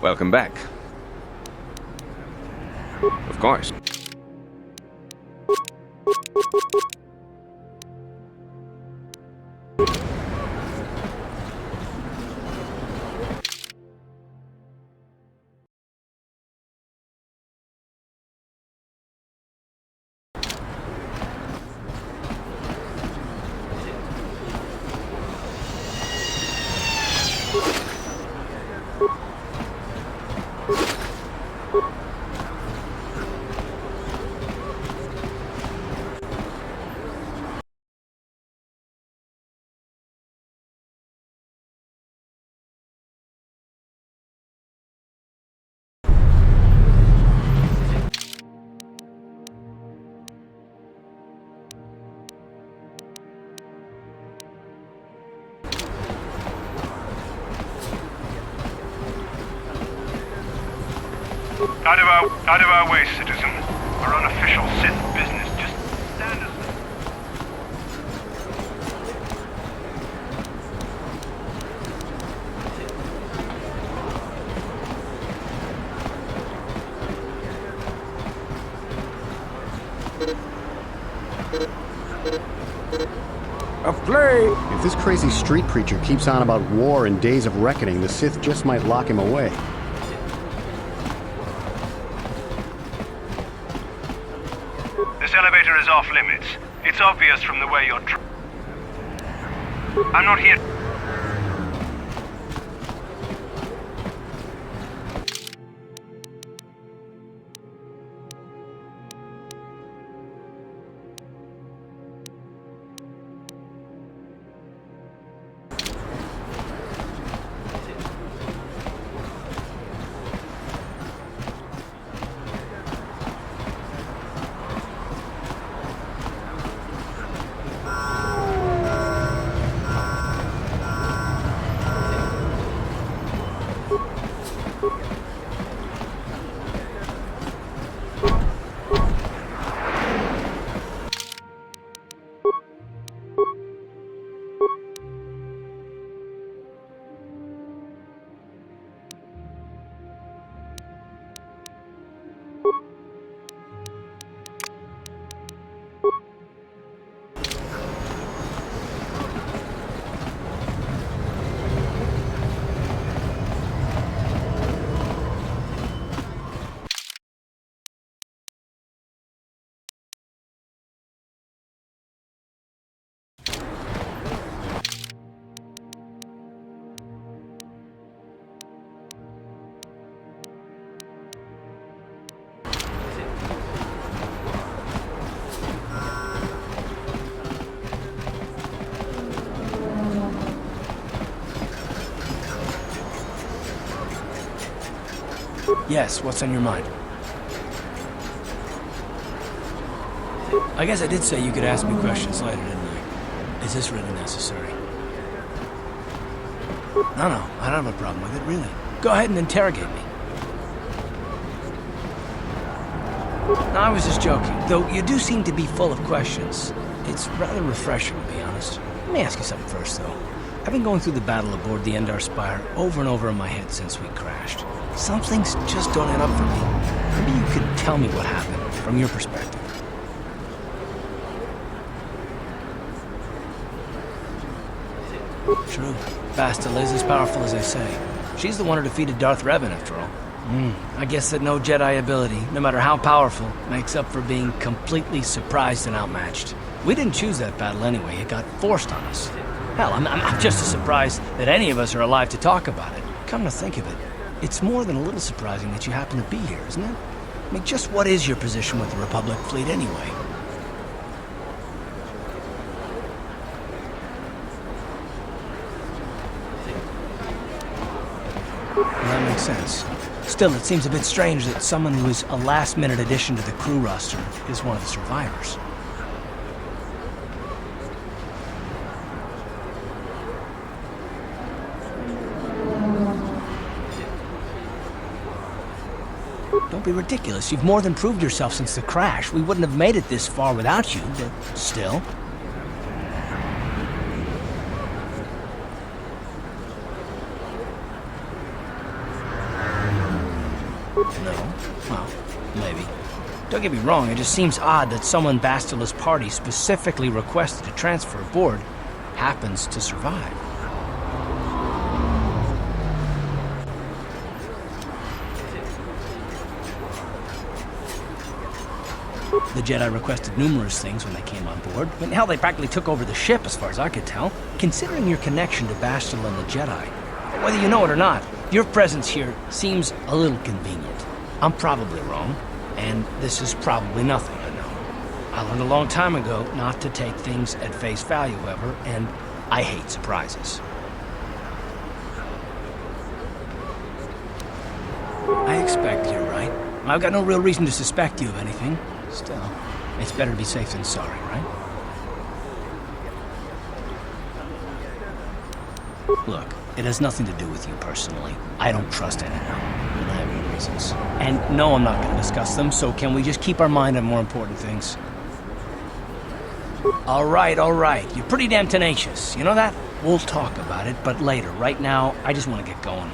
Welcome back. Of course. Out of our way, citizen. We're on official Sith business. Just stand aside. A play! If this crazy street preacher keeps on about war and days of reckoning, the Sith just might lock him away. This elevator is off limits. It's obvious from the way you're I'm not here. Yes, what's on your mind? I guess I did say you could ask me questions later, didn't I? Is this really necessary? No, I don't have a problem with it, really. Go ahead and interrogate me. No, I was just joking, though you do seem to be full of questions. It's rather refreshing, to be honest. Let me ask you something first, though. I've been going through the battle aboard the Endar Spire over and over in my head since we crashed. Some things just don't add up for me. Maybe you could tell me what happened, from your perspective. True. Bastila is as powerful as they say. She's the one who defeated Darth Revan, after all. I guess that no Jedi ability, no matter how powerful, makes up for being completely surprised and outmatched. We didn't choose that battle anyway. It got forced on us. Hell, I'm just as surprised that any of us are alive to talk about it. Come to think of it, it's more than a little surprising that you happen to be here, isn't it? I mean, just what is your position with the Republic fleet anyway? Well, that makes sense. Still, it seems a bit strange that someone who is a last-minute addition to the crew roster is one of the survivors. Don't be ridiculous. You've more than proved yourself since the crash. We wouldn't have made it this far without you, but still. No? Well, maybe. Don't get me wrong, it just seems odd that someone Bastila's party specifically requested to transfer aboard happens to survive. The Jedi requested numerous things when they came on board. I mean, hell, they practically took over the ship, as far as I could tell. Considering your connection to Bastila and the Jedi, whether you know it or not, your presence here seems a little convenient. I'm probably wrong, and this is probably nothing I know. I learned a long time ago not to take things at face value, however, and I hate surprises. I expect you're right. I've got no real reason to suspect you of anything. Still, it's better to be safe than sorry, right? Look, it has nothing to do with you personally. I don't trust anyone. Never. reasons. And no, I'm not going to discuss them, so can we just keep our mind on more important things? All right. You're pretty damn tenacious. You know that? We'll talk about it, but later. Right now, I just want to get going.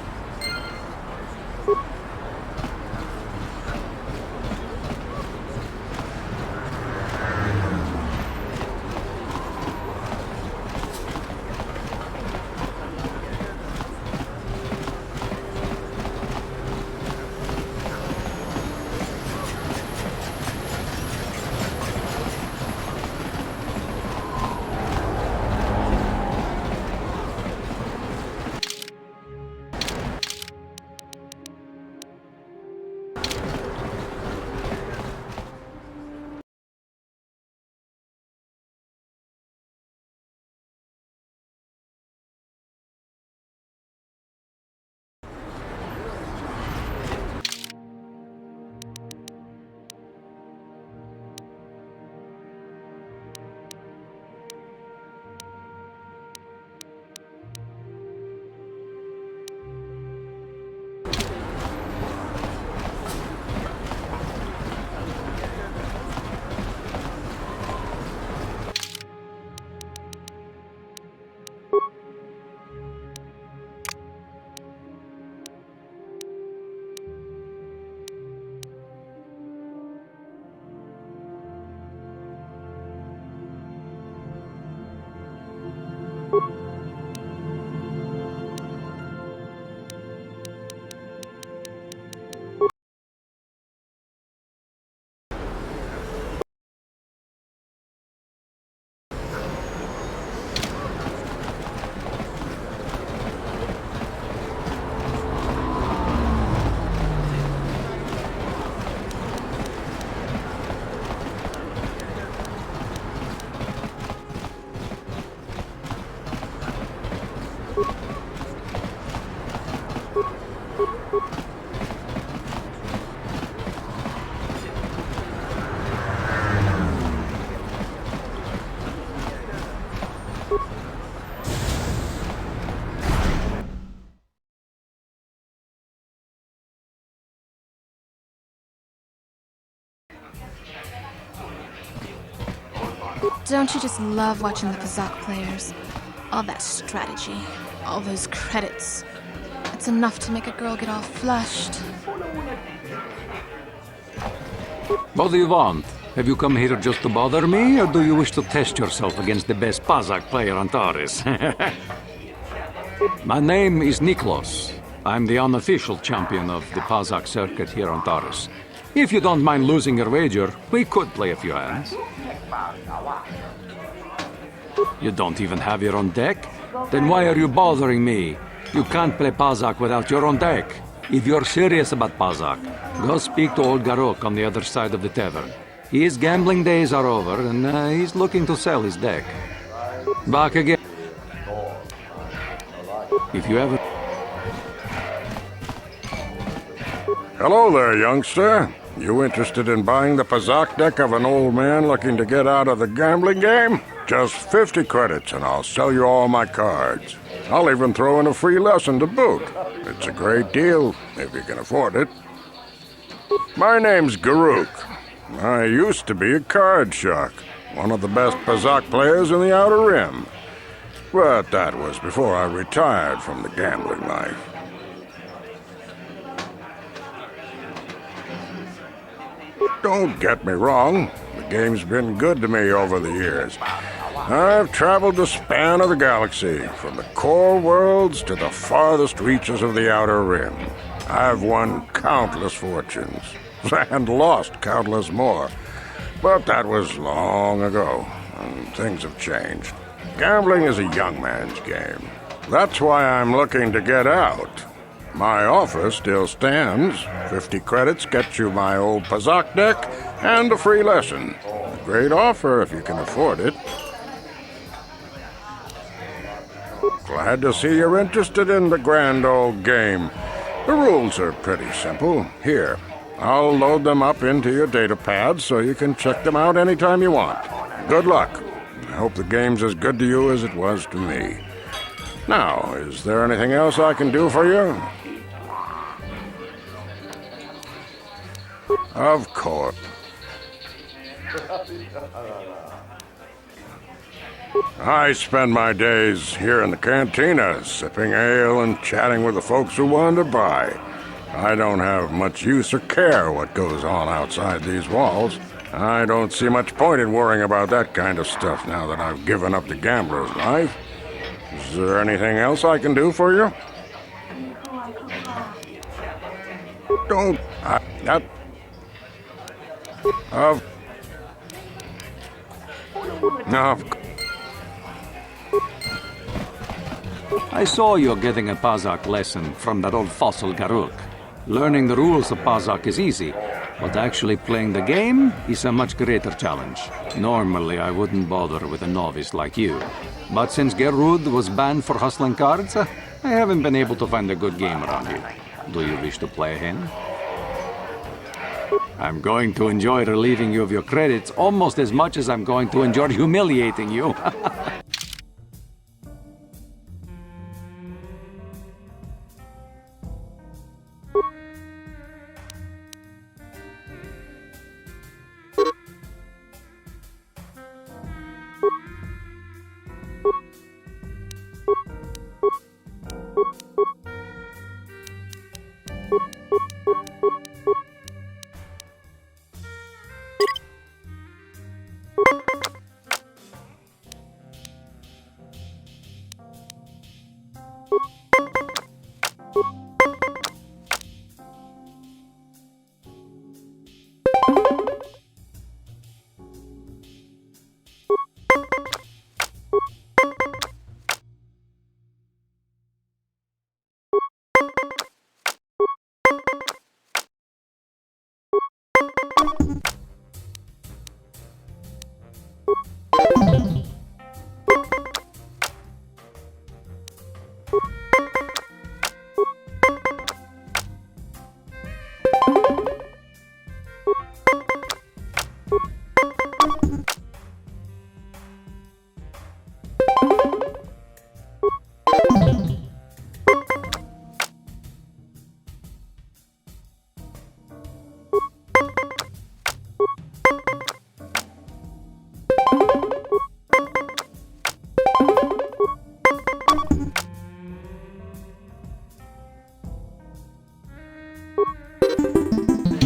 Don't you just love watching the Pazak players? All that strategy, all those credits. It's enough to make a girl get all flushed. What do you want? Have you come here just to bother me, or do you wish to test yourself against the best Pazak player on Taris? My name is Niklos. I'm the unofficial champion of the Pazak circuit here on Taris. If you don't mind losing your wager, we could play a few hands. You don't even have your own deck? Then why are you bothering me? You can't play Pazak without your own deck. If you're serious about Pazak, go speak to old Garok on the other side of the tavern. His gambling days are over, and he's looking to sell his deck. Back again. If you ever... Hello there, youngster. You interested in buying the Pazak deck of an old man looking to get out of the gambling game? Just 50 credits and I'll sell you all my cards. I'll even throw in a free lesson to boot. It's a great deal, if you can afford it. My name's Garuk. I used to be a card shark, one of the best Pazak players in the Outer Rim. But that was before I retired from the gambling life. Don't get me wrong, the game's been good to me over the years. I've traveled the span of the galaxy, from the core worlds to the farthest reaches of the Outer Rim. I've won countless fortunes, and lost countless more. But that was long ago, and things have changed. Gambling is a young man's game. That's why I'm looking to get out. My offer still stands. 50 credits gets you my old Pazak deck and a free lesson. A great offer if you can afford it. Glad to see you're interested in the grand old game. The rules are pretty simple. Here, I'll load them up into your data pad so you can check them out anytime you want. Good luck. I hope the game's as good to you as it was to me. Now, is there anything else I can do for you? Of course. I spend my days here in the cantina, sipping ale and chatting with the folks who wander by. I don't have much use or care what goes on outside these walls. I don't see much point in worrying about that kind of stuff now that I've given up the gambler's life. Is there anything else I can do for you? Don't... No. I saw you getting a Pazak lesson from that old fossil Garuk. Learning the rules of Pazak is easy, but actually playing the game is a much greater challenge. Normally, I wouldn't bother with a novice like you. But since Gerud was banned for hustling cards, I haven't been able to find a good game around here. Do you wish to play a hand? I'm going to enjoy relieving you of your credits almost as much as I'm going to enjoy humiliating you.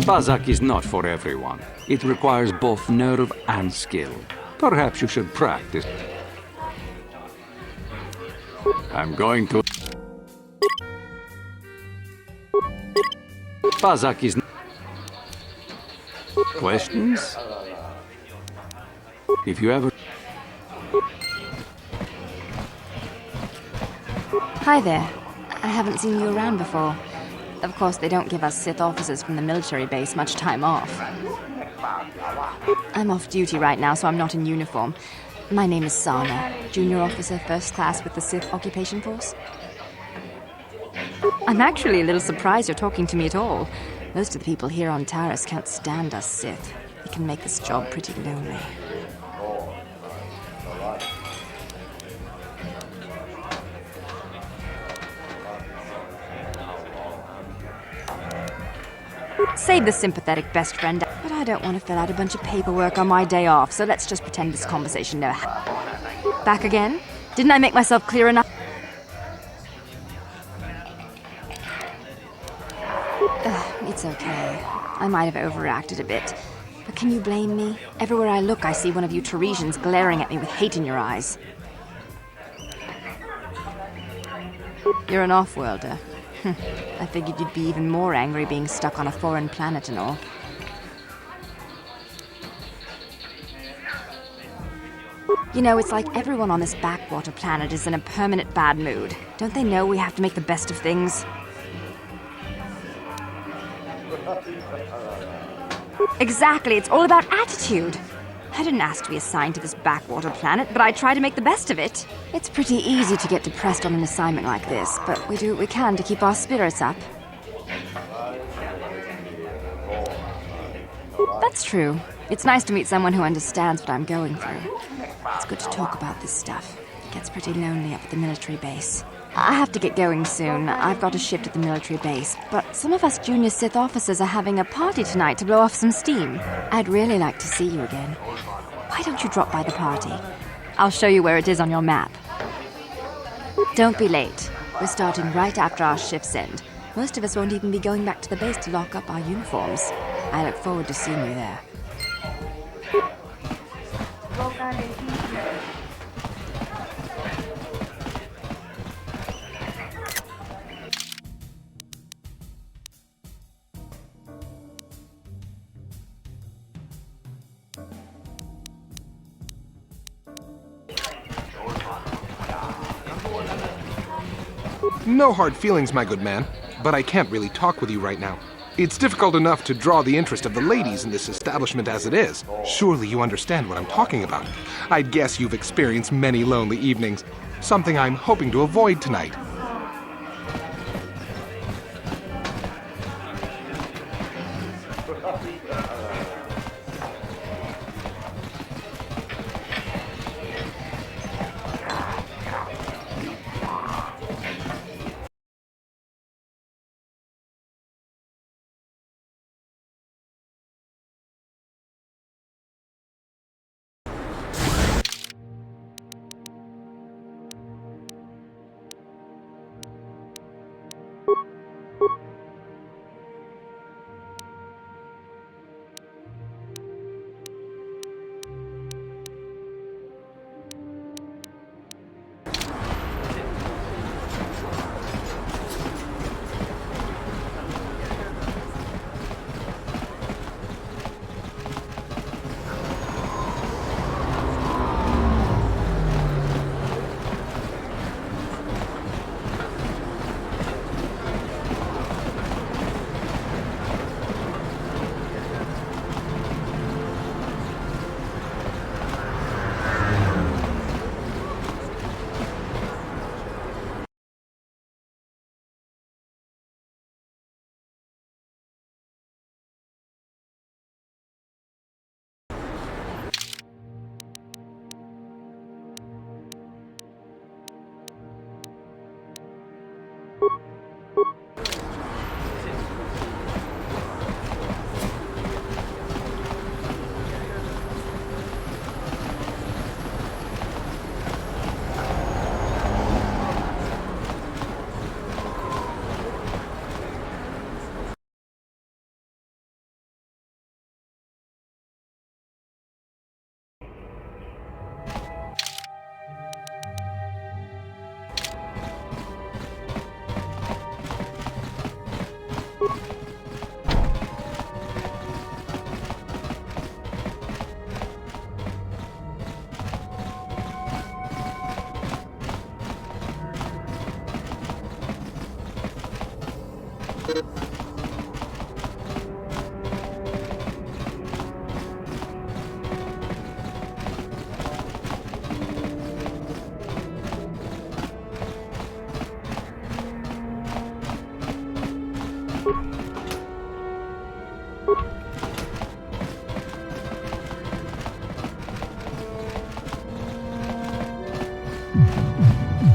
Pazak is not for everyone. It requires both nerve and skill. Perhaps you should practice. I'm going to... Pazak is... Questions? If you ever... Hi there. I haven't seen you around before. Of course, they don't give us Sith officers from the military base much time off. I'm off duty right now, so I'm not in uniform. My name is Sana, junior officer, first class with the Sith occupation force. I'm actually a little surprised you're talking to me at all. Most of the people here on Taris can't stand us Sith. It can make this job pretty lonely. Save the sympathetic best friend, but I don't want to fill out a bunch of paperwork on my day off, so let's just pretend this conversation never happened. Back again? Didn't I make myself clear enough? It's okay. I might have overreacted a bit. But can you blame me? Everywhere I look, I see one of you Taresians glaring at me with hate in your eyes. You're an off-worlder. I figured you'd be even more angry being stuck on a foreign planet and all. You know, it's like everyone on this backwater planet is in a permanent bad mood. Don't they know we have to make the best of things? Exactly, it's all about attitude. I didn't ask to be assigned to this backwater planet, but I try to make the best of it. It's pretty easy to get depressed on an assignment like this, but we do what we can to keep our spirits up. That's true. It's nice to meet someone who understands what I'm going through. It's good to talk about this stuff. It gets pretty lonely up at the military base. I have to get going soon. I've got a shift at the military base, but some of us junior Sith officers are having a party tonight to blow off some steam. I'd really like to see you again. Why don't you drop by the party? I'll show you where it is on your map. Don't be late. We're starting right after our shifts end. Most of us won't even be going back to the base to lock up our uniforms. I look forward to seeing you there. No hard feelings, my good man, but I can't really talk with you right now. It's difficult enough to draw the interest of the ladies in this establishment as it is. Surely you understand what I'm talking about. I'd guess you've experienced many lonely evenings, something I'm hoping to avoid tonight.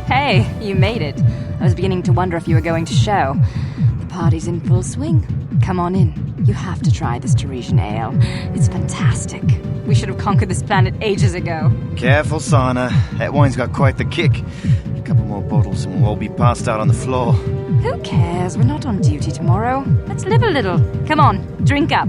Hey, you made it. I was beginning to wonder if you were going to show. The party's in full swing. Come on in. You have to try this Teresian ale. It's fantastic. We should have conquered this planet ages ago. Careful, Sana. That wine's got quite the kick. A couple more bottles and we'll all be passed out on the floor. Who cares? We're not on duty tomorrow. Let's live a little. Come on, drink up.